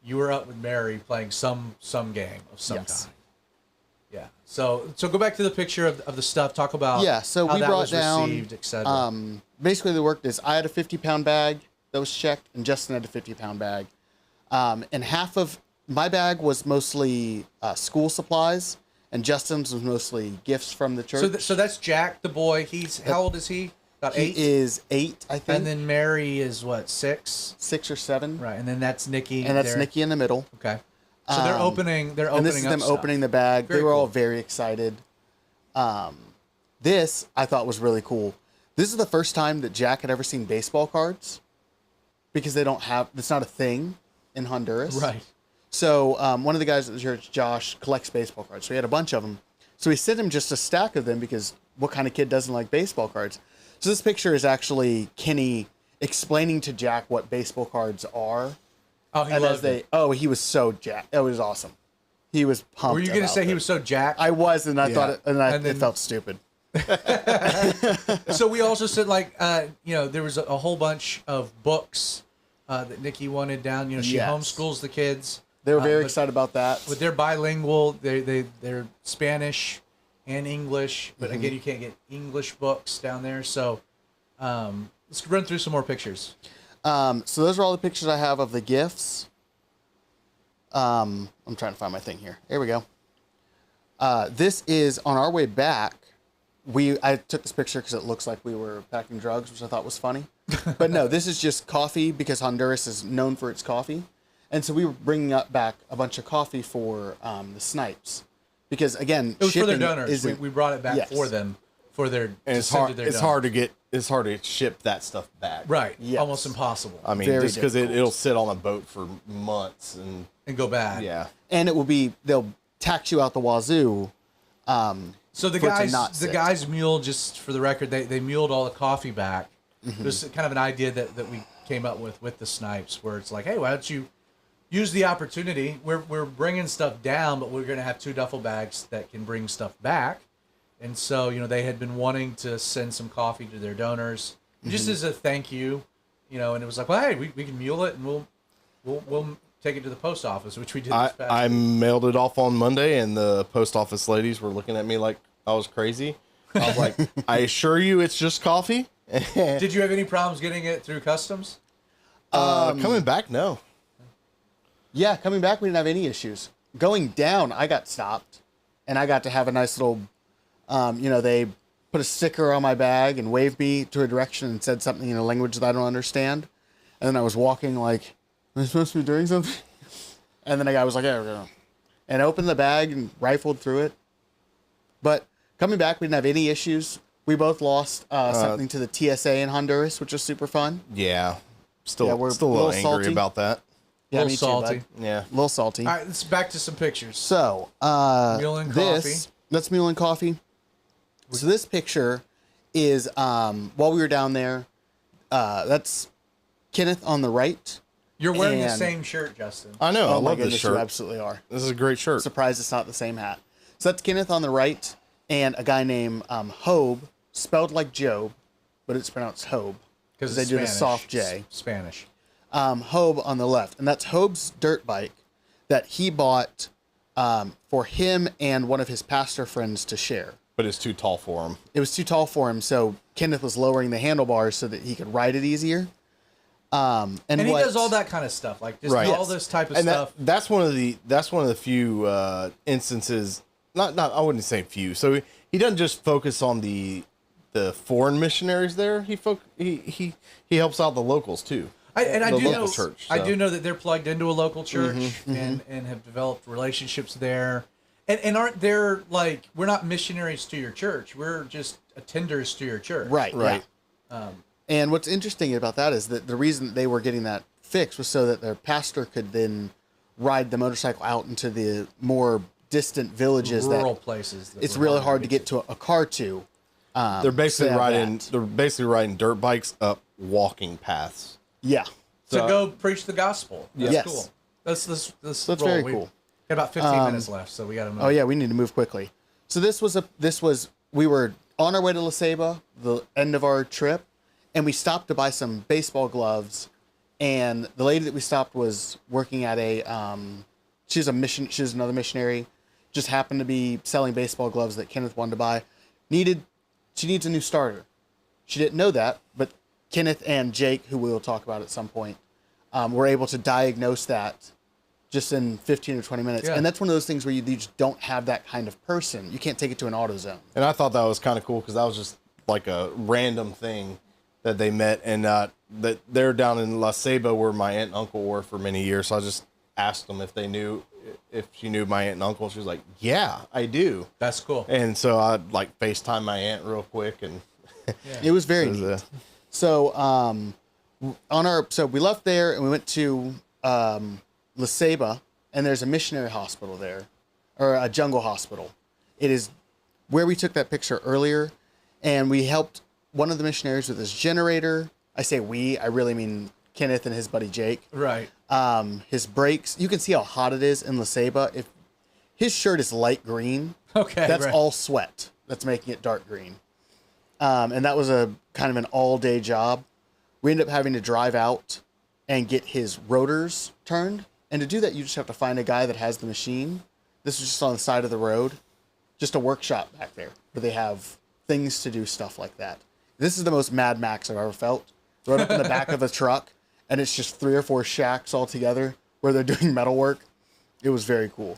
you were up with Mary playing some game of some kind. Yeah. So go back to the picture of the stuff. Talk about so how we that brought was down, received, etc. Basically, the work is I had a 50-pound bag that was checked, and Justin had a 50-pound bag. And half of my bag was mostly school supplies, and Justin's was mostly gifts from the church. So that's Jack, the boy. He's how old is he? About 8. He is 8, I think. And then Mary is what, 6? 6 or 7. Right. And then that's Nikki. And that's there. Nikki in the middle. Okay. So they're opening. They're opening. And this is up them stuff. opening the bag. Very they were cool. all very excited. This I thought was really cool. This is the first time that Jack had ever seen baseball cards, because they don't have. It's not a thing in Honduras. Right. So one of the guys at the church, Josh, collects baseball cards. So he had a bunch of them. So he sent him just a stack of them, because what kind of kid doesn't like baseball cards? So this picture is actually Kenny explaining to Jack what baseball cards are. Oh, he and loved as they, it. oh, he was so jacked. It was awesome. He was pumped. Were you going to about say it. he was so jacked? I was, and I thought it, and then- it felt stupid. So we also said, like, there was a whole bunch of books that Nikki wanted down. You know, she Yes. homeschools the kids. They were very but- excited about that. But they're bilingual. They're Spanish and English. But Mm-hmm. again, you can't get English books down there. So let's run through some more pictures. So those are all the pictures I have of the gifts. I'm trying to find my thing here. Here we go. This is on our way back. I took this picture because it looks like we were packing drugs, which I thought was funny. But no, this is just coffee, because Honduras is known for its coffee. And so we were bringing back a bunch of coffee for the Snipes. Because, again, It was for their shipping donors. isn't- We brought it back Yes. for them, for their. And to it's send hard. to their It's donors. hard to get. It's hard to ship that stuff back. Right. Yes. Almost impossible. I mean, Very just because difficult. it'll sit on a boat for months, and and go bad. yeah. And it will be, they'll tax you out the wazoo. So the for it to guys, not the sit. guys muled, just for the record, they muled all the coffee back. Mm-hmm. It was kind of an idea that we came up with the Snipes, where it's like, hey, why don't you use the opportunity? We're bringing stuff down, but we're going to have 2 duffel bags that can bring stuff back. And so, they had been wanting to send some coffee to their donors, just Mm-hmm. as a thank you, and it was like, well, hey, we can mule it, and we'll take it to the post office, which we did this past I week. mailed it off on Monday, and the post office ladies were looking at me like I was crazy. I was like, I assure you, it's just coffee. Did you have any problems getting it through customs? Coming back, no. Yeah, coming back, we didn't have any issues. Going down, I got stopped, and I got to have a nice little, they put a sticker on my bag and waved me to a direction and said something in a language that I don't understand. And then I was walking like, am I supposed to be doing something? And then the guy was like, yeah, we're gonna. And opened the bag and rifled through it. But coming back, we didn't have any issues. We both lost something to the TSA in Honduras, which was super fun. Yeah, Yeah, we're still a a little little angry salty. about that. Yeah, Little me salty. too, bud. Yeah. A little salty. All right, let's back to some pictures. So, Mule and this, that's Mule and Coffee. So this picture is, while we were down there, that's Kenneth on the right. You're wearing the and- same shirt, Justin. I know. I Oh my love this goodness, you shirt. absolutely are. This is a great shirt. Surprised it's not the same hat. So that's Kenneth on the right, and a guy named Hobe, spelled like Job, but it's pronounced Hobe. Because they do the soft J. Spanish. Hobe on the left, and that's Hobe's dirt bike that he bought for him and one of his pastor friends to share. But it's too tall for him. It was too tall for him, so Kenneth was lowering the handlebars so that he could ride it easier. And he does all that kind of stuff, like just Right. all Yes. this type of And stuff. that's one of the few instances. Not I wouldn't say few. So he doesn't just focus on the foreign missionaries there. He helps out the locals too. I the do local know, church. I so. do know that they're plugged into a local church and have developed relationships there. And aren't there, like, we're not missionaries to your church. We're just attenders to your church. Right. Yeah. And what's interesting about that is that the reason that they were getting that fixed was so that their pastor could then ride the motorcycle out into the more distant villages, Rural places. that it's were really hard to get to a car to. They're basically so they have riding. that. They're basically riding dirt bikes up walking paths. Yeah. To So- go preach the gospel. That's Yes. cool. That's That's very cool. Got about 15 minutes left, so we got to move. Oh yeah, we need to move quickly. So we were on our way to La Ceiba, the end of our trip, and we stopped to buy some baseball gloves. And the lady that we stopped was working at she's another missionary, just happened to be selling baseball gloves that Kenneth wanted to buy. She needs a new starter. She didn't know that, but Kenneth and Jake, who we will talk about at some point, were able to diagnose that just in 15 or 20 minutes. Yeah. And that's one of those things where you just don't have that kind of person. You can't take it to an AutoZone. And I thought that was kind of cool because that was just like a random thing that they met, and that they're down in La Ceiba where my aunt and uncle were for many years. So I just asked them if she knew my aunt and uncle. She was like, "Yeah, I do." That's cool. And so I like FaceTime my aunt real quick, and It was very neat. So we left there and we went to La Ceiba, and there's a missionary hospital there, or a jungle hospital. It is where we took that picture earlier, and we helped one of the missionaries with his generator. I say we, I really mean Kenneth and his buddy Jake. Right. His brakes. You can see how hot it is in La Ceiba. If his shirt is light green, Okay. that's right. all sweat. That's making it dark green. And that was a kind of an all-day job. We ended up having to drive out and get his rotors turned. And to do that, you just have to find a guy that has the machine. This was just on the side of the road, just a workshop back there where they have things to do, stuff like that. This is the most Mad Max I've ever felt. Rode up in the back of a truck, and it's just 3 or 4 shacks all together where they're doing metal work. It was very cool.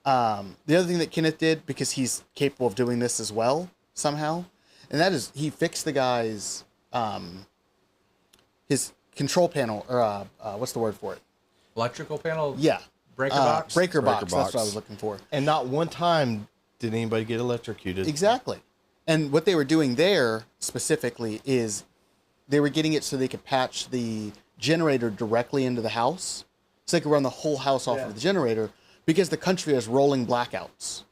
The other thing that Kenneth did, because he's capable of doing this as well somehow, and that is he fixed the guy's his control panel, or what's the word for it? Electrical panel? Yeah. Breaker box? Breaker box. box. That's what I was looking for. and not one time did anybody get electrocuted. Exactly. And what they were doing there specifically is they were getting it so they could patch the generator directly into the house, so they could run the whole house off of the generator, because the country has rolling blackouts.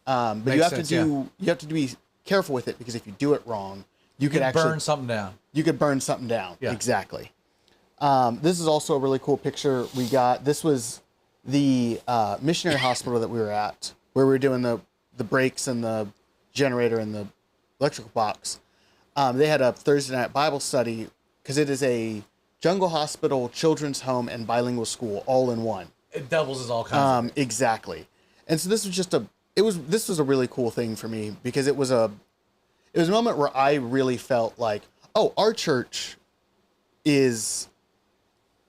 But Makes you have sense, you have to be careful with it, because if you do it wrong, you could actually burn something down. You could burn something down. Yeah. Exactly. This is also a really cool picture we got. This was the missionary hospital that we were at, where we were doing the brakes and the generator and the electrical box. They had a Thursday night Bible study, because it is a jungle hospital, children's home, and bilingual school all in one. It doubles as all kinds of Exactly. And so this was just this was a really cool thing for me, because it was a moment where I really felt like, oh, our church is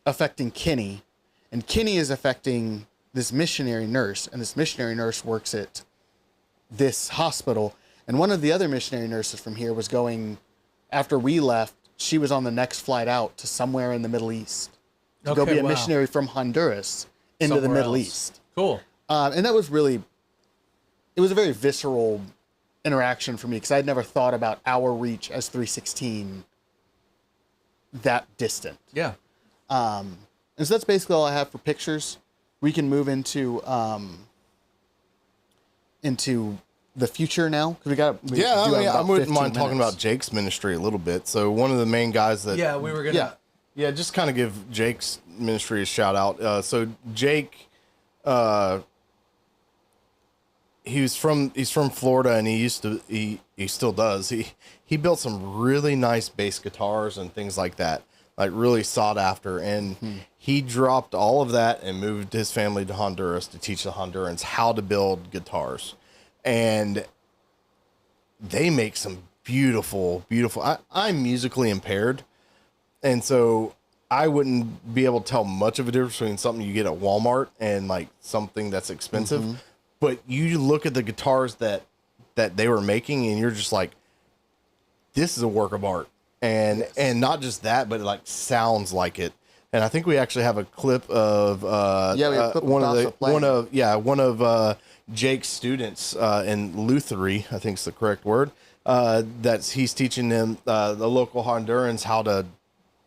affecting Kenny, and Kenny is affecting this missionary nurse, and this missionary nurse works at this hospital. And one of the other missionary nurses from here was going, after we left, she was on the next flight out to somewhere in the Middle East to go Okay, be a wow. missionary from Honduras into the Somewhere Middle else. East. Cool. And that was it was a very visceral interaction for me, because I'd never thought about our reach as 316 that distant. Yeah. And so that's basically all I have for pictures. We can move into the future now, because we Yeah, do have I about wouldn't 15 mind talking minutes. about Jake's ministry a little bit. So one of the main guys that Yeah, we were going to. Yeah, just kind of give Jake's ministry a shout out. So Jake, he's from Florida, and he still does. He built some really nice bass guitars and things like that like really sought after. And he dropped all of that and moved his family to Honduras to teach the Hondurans how to build guitars. And they make some beautiful, beautiful. I'm musically impaired, and so I wouldn't be able to tell much of a difference between something you get at Walmart and like something that's expensive. But you look at the guitars that they were making, and you're just like, this is a work of art. And and not just that, but it like sounds like it. And I think we actually have a clip of one of Jake's students in Luthery, I think is the correct word. He's teaching them the local Hondurans how to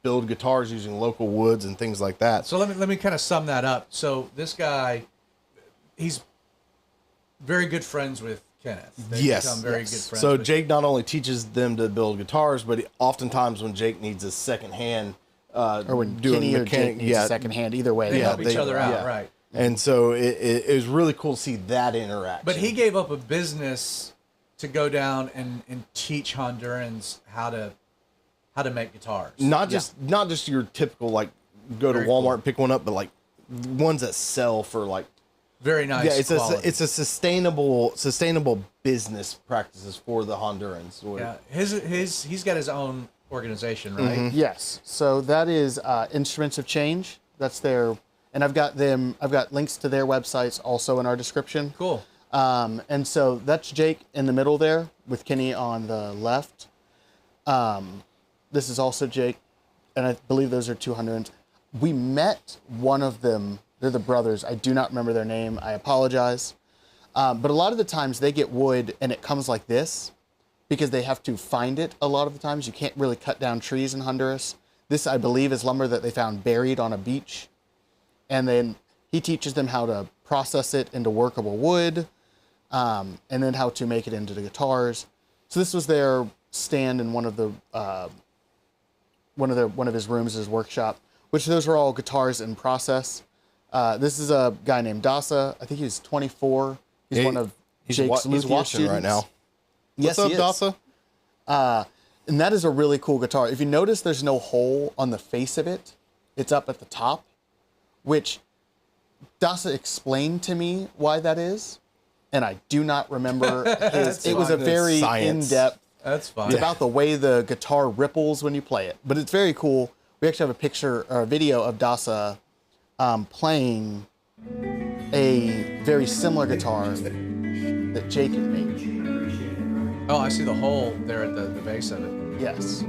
build guitars using local woods and things like that. So let me kind of sum that up. So this guy, he's very good friends with Kenneth. They become very good friends. So Jake not only teaches them to build guitars, but oftentimes when Jake needs a second hand, or when Kenny or Jake needs a second hand, either way, they help each other out, right? And so it was really cool to see that interaction. But he gave up a business to go down and teach Hondurans how to make guitars. Not just your typical like go to Walmart and pick one up, but like ones that sell for like very nice. Yeah, it's a sustainable business practices for the Hondurans. Yeah, he's got his own organization, right? Yes. So that is Instruments of Change. That's their, and I've got links to their websites also in our description. Cool. And so that's Jake in the middle there with Kenny on the left. This is also Jake, and I believe those are 200. We met one of them. They're the brothers. I do not remember their name. I apologize. But a lot of the times they get wood and it comes like this because they have to find it a lot of the times. You can't really cut down trees in Honduras. This, I believe, is lumber that they found buried on a beach. And then he teaches them how to process it into workable wood, and then how to make it into the guitars. So this was their stand in one of his rooms, his workshop, which those were all guitars in process. This is a guy named Dasa. I think he's 24. He's one of Jake's He's watching students right now. Yes, What's up, Dasa? And that is a really cool guitar. If you notice, there's no hole on the face of it. It's up at the top, which Dasa explained to me why that is, and I do not remember his. It was a very in-depth. That's fine. It's about the way the guitar ripples when you play it, but it's very cool. We actually have a picture or a video of Dasa playing a very similar guitar that Jake had made. Oh, I see the hole there at the base of it. Yes.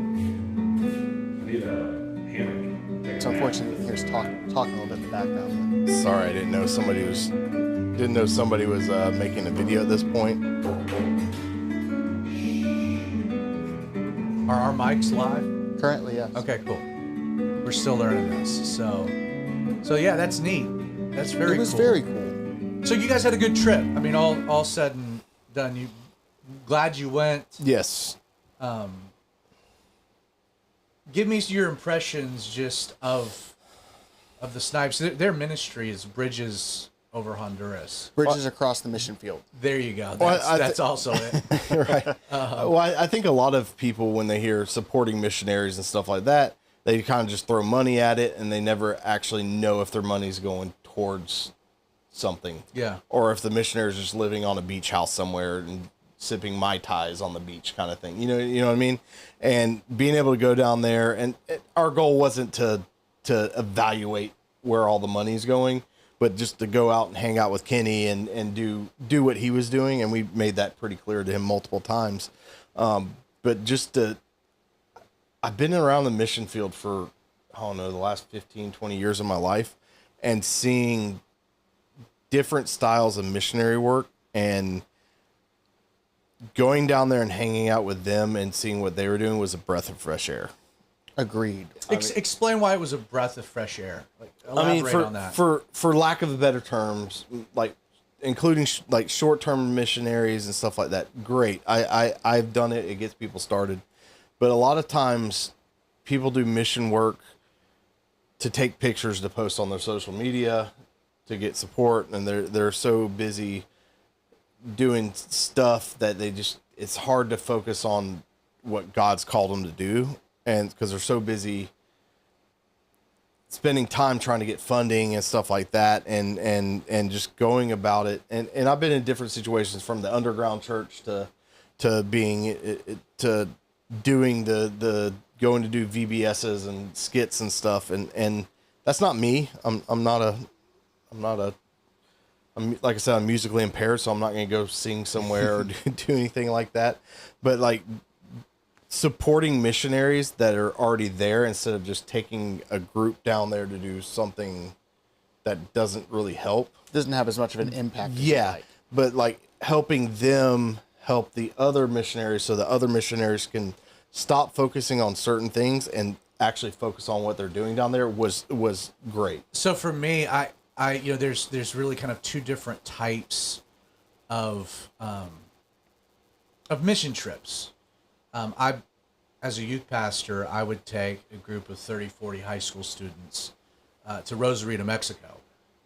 So unfortunately, here's talking a little bit in the background. But. Sorry, I didn't know somebody was making a video at this point. Are our mics live? Currently, yes. Okay, cool. We're still learning this, so yeah, that's neat. That's very cool. It was very cool. So you guys had a good trip. I mean, all said and done. You glad you went? Yes. Give me your impressions just of the Snipes. Their ministry is Bridges over Honduras. Bridges across the mission field. There you go. That's also it. Right. Well, I think a lot of people, when they hear supporting missionaries and stuff like that, they kind of just throw money at it, and they never actually know if their money's going towards something. Yeah. Or if the missionaries are just living on a beach house somewhere and sipping Mai Tais on the beach kind of thing. You know what I mean? And being able to go down there, and our goal wasn't to evaluate where all the money's going, but just to go out and hang out with Kenny and do what he was doing. And we made that pretty clear to him multiple times. But just I've been around the mission field for, I don't know, the last 15, 20 years of my life, and seeing different styles of missionary work, and going down there and hanging out with them and seeing what they were doing was a breath of fresh air. Agreed. Explain why it was a breath of fresh air. Like, elaborate on that. For lack of better terms, like including like short-term missionaries and stuff like that. Great. I've done it. It gets people started. But a lot of times people do mission work to take pictures to post on their social media to get support, and they're so busy doing stuff that it's hard to focus on what God's called them to do, and because they're so busy spending time trying to get funding and stuff like that, and just going about it. And I've been in different situations, from the underground church to being to doing the going to do VBSs and skits and stuff. And that's not me. I'm like I said, I'm musically impaired, so I'm not going to go sing somewhere or do anything like that. But like supporting missionaries that are already there, instead of just taking a group down there to do something that doesn't really help. Doesn't have as much of an impact. Yeah. But like helping them help the other missionaries, so the other missionaries can stop focusing on certain things and actually focus on what they're doing down there was great. So for me, I there's really kind of two different types of mission trips. As a youth pastor, I would take a group of 30, 40 high school students to Rosarito, Mexico.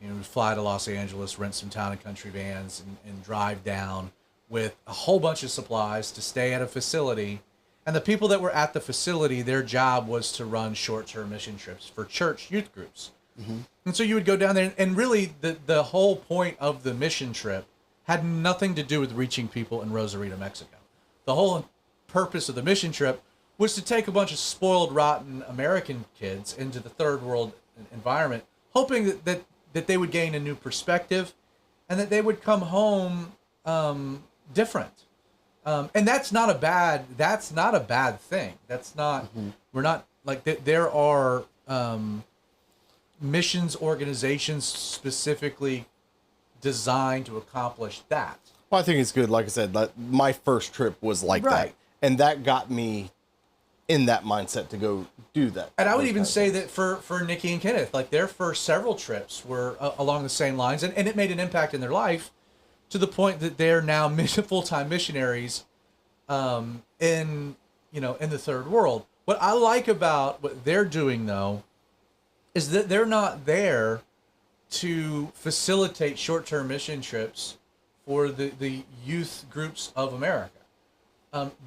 We'd fly to Los Angeles, rent some town and country vans, and drive down with a whole bunch of supplies to stay at a facility. And the people that were at the facility, their job was to run short-term mission trips for church youth groups. Mm-hmm. And so you would go down there, and really the whole point of the mission trip had nothing to do with reaching people in Rosarito, Mexico. The whole purpose of the mission trip was to take a bunch of spoiled, rotten American kids into the third world environment, hoping that they would gain a new perspective and that they would come home different. And that's not a bad thing. That's not, we're not like, there are missions organizations specifically designed to accomplish that. Well, I think it's good. Like I said, my first trip was like that. And that got me in that mindset to go do that. And I would even say that for Nikki and Kenneth, like their first several trips were along the same lines, and it made an impact in their life to the point that they're now full-time missionaries in the third world. What I like about what they're doing, though, is that they're not there to facilitate short-term mission trips for the youth groups of America.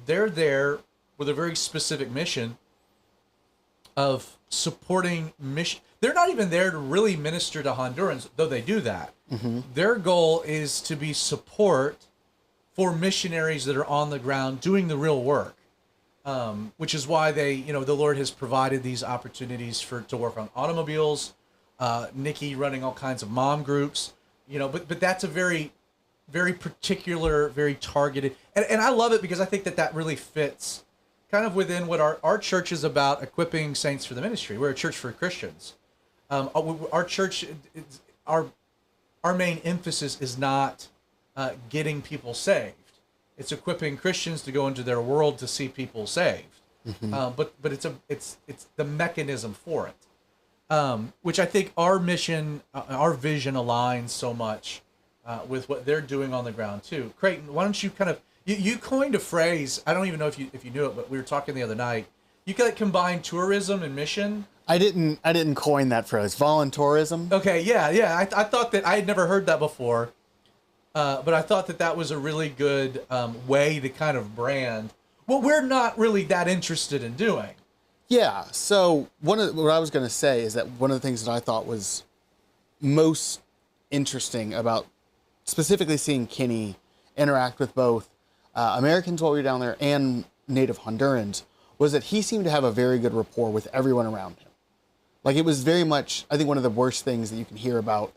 They're there with a very specific mission of supporting mission. They're not even there to really minister to Hondurans, though they do that. Mm-hmm. Their goal is to be support for missionaries that are on the ground doing the real work, which is why the Lord has provided these opportunities to work on automobiles. Nikki running all kinds of mom groups, but that's a very, very particular, very targeted, and I love it because I think that really fits kind of within what our church is about, equipping saints for the ministry. We're a church for Christians. Our church, our main emphasis is not getting people saved. It's equipping Christians to go into their world to see people saved. Mm-hmm. But it's the mechanism for it, which I think our mission, our vision aligns so much with what they're doing on the ground too. Creighton, why don't you kind of you coined a phrase? I don't even know if you knew it, but we were talking the other night. You could combine tourism and mission. I didn't coin that phrase. Voluntourism. Okay, yeah. I thought that I had never heard that before, but I thought that was a really good way to kind of brand what we're not really that interested in doing. Yeah. So what I was going to say is that one of the things that I thought was most interesting about specifically seeing Kenny interact with both Americans while we were down there and native Hondurans was that he seemed to have a very good rapport with everyone around him. Like, it was very much, I think one of the worst things that you can hear about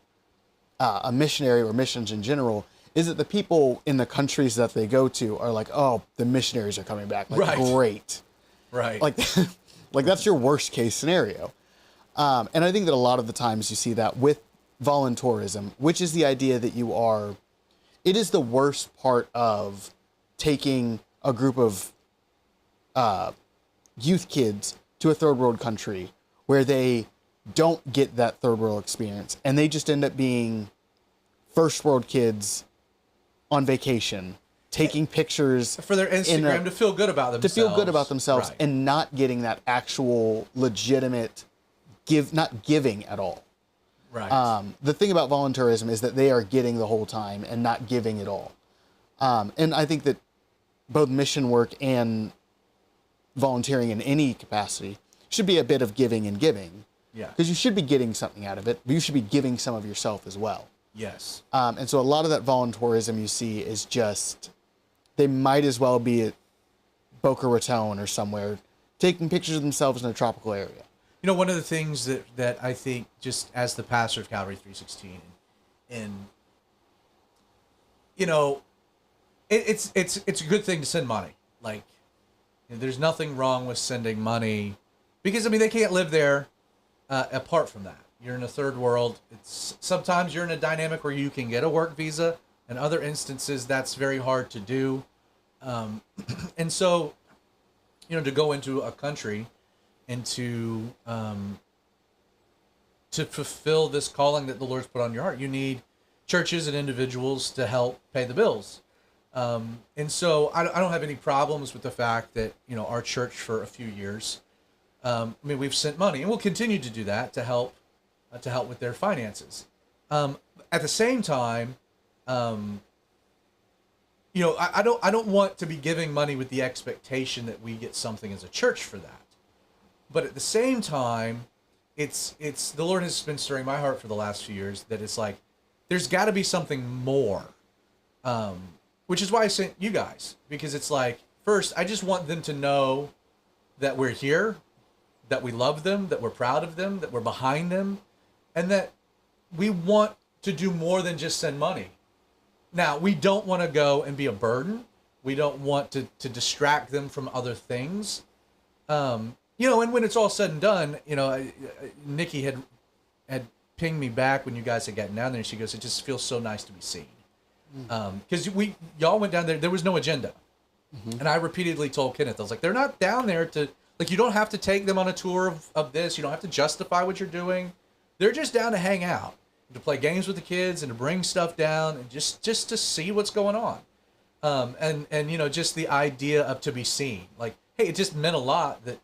a missionary or missions in general is that the people in the countries that they go to are like, oh, the missionaries are coming back. Like, great. Right. Like that's your worst case scenario. And I think that a lot of the times you see that with voluntourism, which is the idea that it is the worst part of taking a group of youth kids to a third world country where they don't get that third world experience and they just end up being first world kids on vacation, taking pictures for their Instagram to feel good about themselves. Right. And not getting that actual legitimate not giving at all. Right. The thing about voluntourism is that they are getting the whole time and not giving at all. And I think that both mission work and volunteering in any capacity should be a bit of giving and giving. Yeah. Because you should be getting something out of it, but you should be giving some of yourself as well. Yes. And so a lot of that volunteerism you see is just, they might as well be at Boca Raton or somewhere taking pictures of themselves in a tropical area. You know, one of the things that I think, just as the pastor of Calvary316, and you know, it's a good thing to send money. Like, you know, there's nothing wrong with sending money, because I mean they can't live there apart from that. You're in a third world. It's sometimes you're in a dynamic where you can get a work visa, and other instances that's very hard to do. And so, you know, to go into a country and to fulfill this calling that the Lord's put on your heart, you need churches and individuals to help pay the bills. And so I don't have any problems with the fact that, you know, our church for a few years, I mean, we've sent money, and we'll continue to do that to help with their finances. At the same time, you know, I don't want to be giving money with the expectation that we get something as a church for that. But at the same time, it's the Lord has been stirring my heart for the last few years that it's like, there's got to be something more, which is why I sent you guys, because it's like, first, I just want them to know that we're here, that we love them, that we're proud of them, that we're behind them, and that we want to do more than just send money. Now, we don't want to go and be a burden. We don't want to distract them from other things. You know, and when it's all said and done, you know, Nikki had pinged me back when you guys had gotten down there, and she goes, it just feels so nice to be seen. Because y'all went down there was no agenda. And I repeatedly told Kenneth, I was like, they're not down there to, like, you don't have to take them on a tour of this. You don't have to justify what you're doing. They're just down to hang out, to play games with the kids, and to bring stuff down, and just to see what's going on. And you know, just the idea of to be seen. Like, hey, it just meant a lot that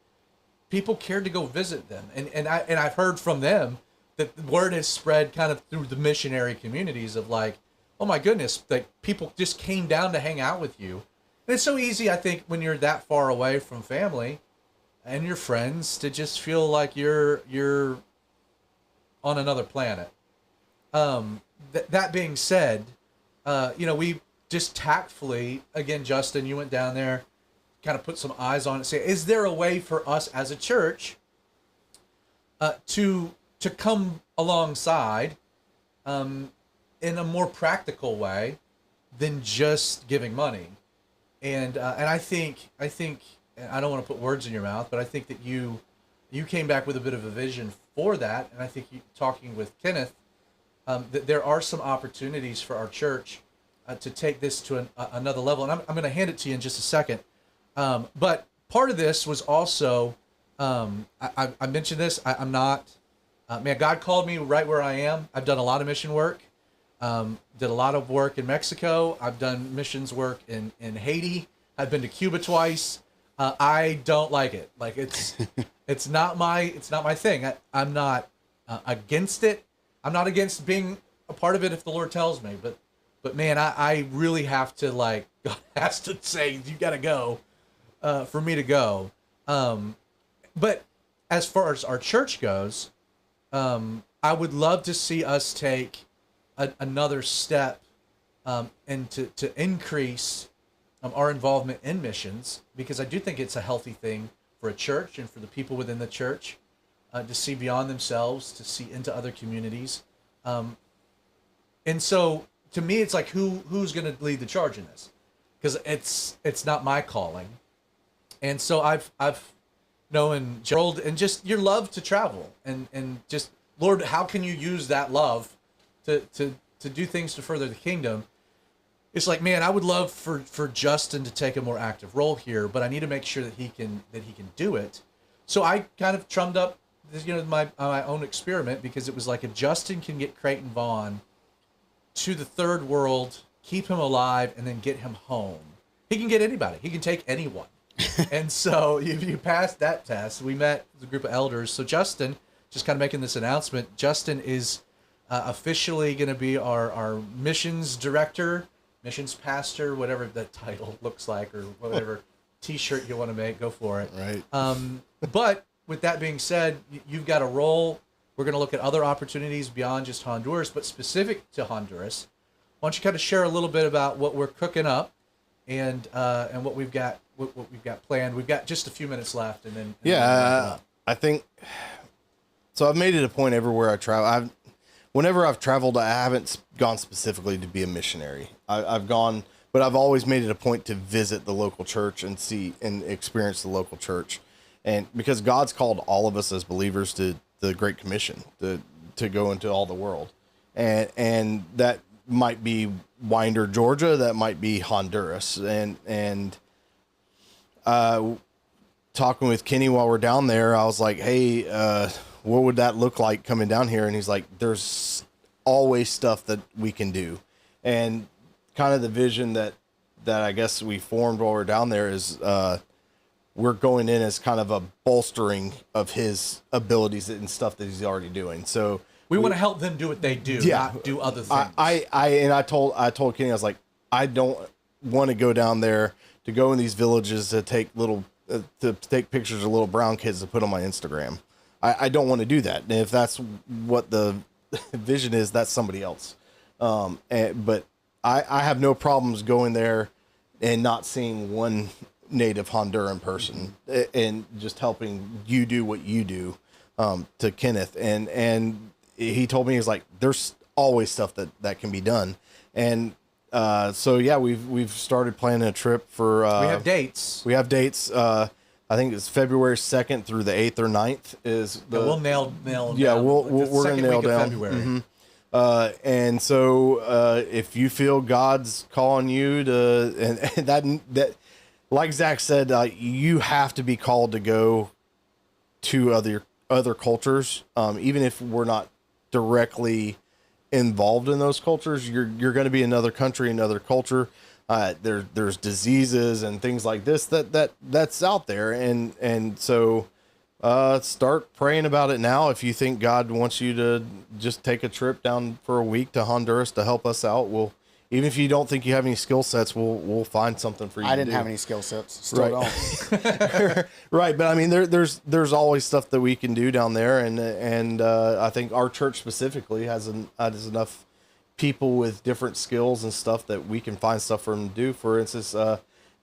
people cared to go visit them. And I've heard from them that the word has spread kind of through the missionary communities of like, oh my goodness, like people just came down to hang out with you. And it's so easy, I think, when you're that far away from family and your friends to just feel like you're on another planet. That being said, you know, we just tactfully, again, Justin, you went down there, kind of put some eyes on it, say, is there a way for us as a church to come alongside in a more practical way than just giving money? And I think I don't want to put words in your mouth, but I think that you came back with a bit of a vision for that, and I think talking with Kenneth, that there are some opportunities for our church to take this to another level, and I'm going to hand it to you in just a second. But part of this was also, I mentioned this, I'm not, man, God called me right where I am. I've done a lot of mission work, did a lot of work in Mexico. I've done missions work in Haiti. I've been to Cuba twice. I don't like it. Like it's not my thing. I'm not against it. I'm not against being a part of it if the Lord tells me, but man, I really have to, like, God has to say, you got to go, for me to go. But as far as our church goes, I would love to see us take another step, and to increase our involvement in missions, because I do think it's a healthy thing for a church and for the people within the church to see beyond themselves, to see into other communities. And so to me, it's like, who's going to lead the charge in this? Because it's not my calling. And so I've known Gerald, and just your love to travel, and just, Lord, how can you use that love to do things to further the kingdom? It's like, man, I would love for Justin to take a more active role here, but I need to make sure that he can do it. So I kind of trummed up, you know, my own experiment, because it was like, if Justin can get Creighton Vaughn to the third world, keep him alive, and then get him home, he can get anybody. He can take anyone. And so if you passed that test, we met the group of elders. So Justin, just kind of making this announcement, Justin is officially going to be our missions director, missions pastor, whatever that title looks like, or whatever t-shirt you want to make, go for it. Right. But with that being said, you've got a role. We're going to look at other opportunities beyond just Honduras, but specific to Honduras. Why don't you kind of share a little bit about what we're cooking up and what we've got planned? We've got just a few minutes left, and then I think so. I've made it a point everywhere I travel. Whenever I've traveled, I haven't gone specifically to be a missionary. I've gone, but I've always made it a point to visit the local church and see and experience the local church, and because God's called all of us as believers to the Great Commission to go into all the world, and that might be Winder, Georgia, that might be Honduras, and talking with Kenny while we're down there, I was like, hey, what would that look like coming down here? And he's like, there's always stuff that we can do, and kind of the vision that I guess we formed while we're down there is we're going in as kind of a bolstering of his abilities and stuff that he's already doing. So we want to help them do what they do, not do other things. I told Kenny, I was like, I don't want to go down there to go in these villages to take pictures of little brown kids to put on my Instagram. I don't want to do that. And if that's what the vision is, that's somebody else. But I have no problems going there and not seeing one native Honduran person and just helping you do what you do, to Kenneth. And he told me, he's like, there's always stuff that can be done. And so yeah, we've started planning a trip for we have dates. I think it's February 2nd through the 8th or 9th is the we'll nail yeah down we're gonna nail down February. Mm-hmm. And so if you feel God's calling you to and that like Zach said, you have to be called to go to other cultures, even if we're not directly involved in those cultures. You're going to be another country, another culture. There's diseases and things like this that's out there, and so start praying about it now. If you think God wants you to just take a trip down for a week to Honduras to help us out, even if you don't think you have any skill sets, we'll find something for you. I didn't have any skill sets. Still don't. Right, but I mean, there's always stuff that we can do down there, and I think our church specifically has enough people with different skills and stuff that we can find stuff for them to do. For instance,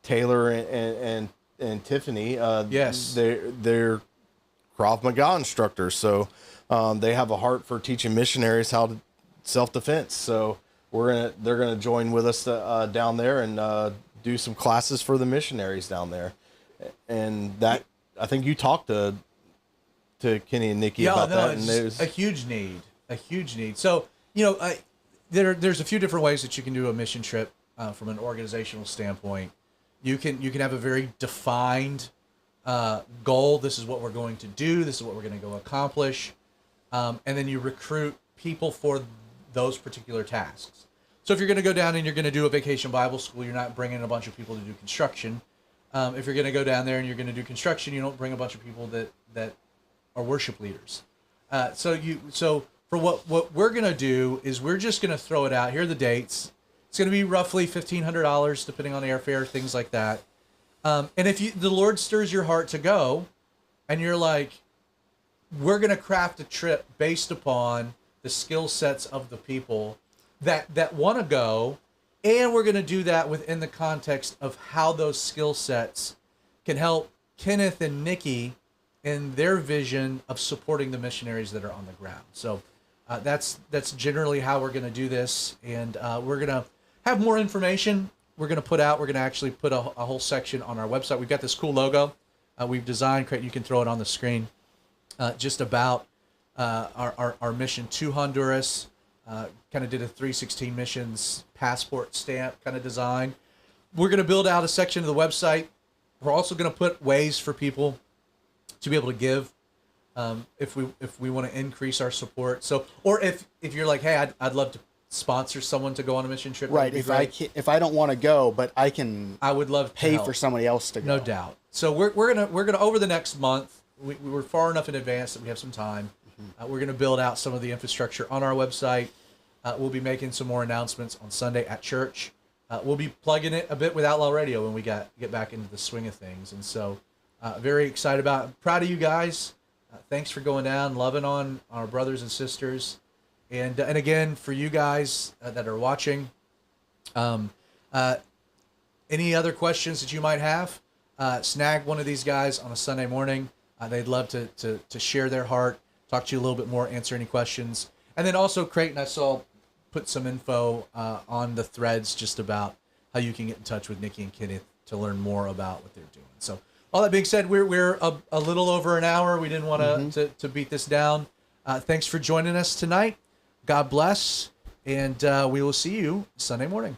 Taylor and Tiffany, yes, they're Krav Maga instructors, so they have a heart for teaching missionaries how to self-defense. So they're gonna join with us down there and do some classes for the missionaries down there. And that, I think you talked to Kenny and Nikki about that, and it was a huge need. So there's a few different ways that you can do a mission trip from an organizational standpoint. You can have a very defined goal. This is what we're going to do. This is what we're going to go accomplish, and then you recruit people for those particular tasks. So if you're going to go down and you're going to do a vacation Bible school, you're not bringing a bunch of people to do construction. If you're going to go down there and you're going to do construction, you don't bring a bunch of people that are worship leaders. So for what we're going to do is we're just going to throw it out. Here are the dates. It's going to be roughly $1,500 depending on airfare, things like that. And if the Lord stirs your heart to go, and you're like, we're going to craft a trip based upon the skill sets of the people that want to go, and we're going to do that within the context of how those skill sets can help Kenneth and Nikki in their vision of supporting the missionaries that are on the ground. So that's generally how we're going to do this, and we're going to have more information. We're going to actually put a whole section on our website. We've got this cool logo we've designed. You can throw it on the screen, just about our mission to Honduras. Kind of did a 316 missions passport stamp kind of design. We're going to build out a section of the website. We're also going to put ways for people to be able to give if we want to increase our support. So, or if you're like, hey, I'd love to sponsor someone to go on a mission trip. Right. If I don't want to go, but I would love to pay for somebody else to go. No doubt. So we're gonna over the next month. We're far enough in advance that we have some time. We're going to build out some of the infrastructure on our website. We'll be making some more announcements on Sunday at church. We'll be plugging it a bit with Outlaw Radio when we get back into the swing of things. And so Very excited about it. Proud of you guys. Thanks for going down, loving on our brothers and sisters. And again, for you guys that are watching, any other questions that you might have, snag one of these guys on a Sunday morning. They'd love to share their heart, talk to you a little bit more, answer any questions. And then also Creighton, I saw put some info on the threads just about how you can get in touch with Nikki and Kenneth to learn more about what they're doing. So all that being said, we're a little over an hour. We didn't want to beat this down. Thanks for joining us tonight. God bless, and we will see you Sunday morning.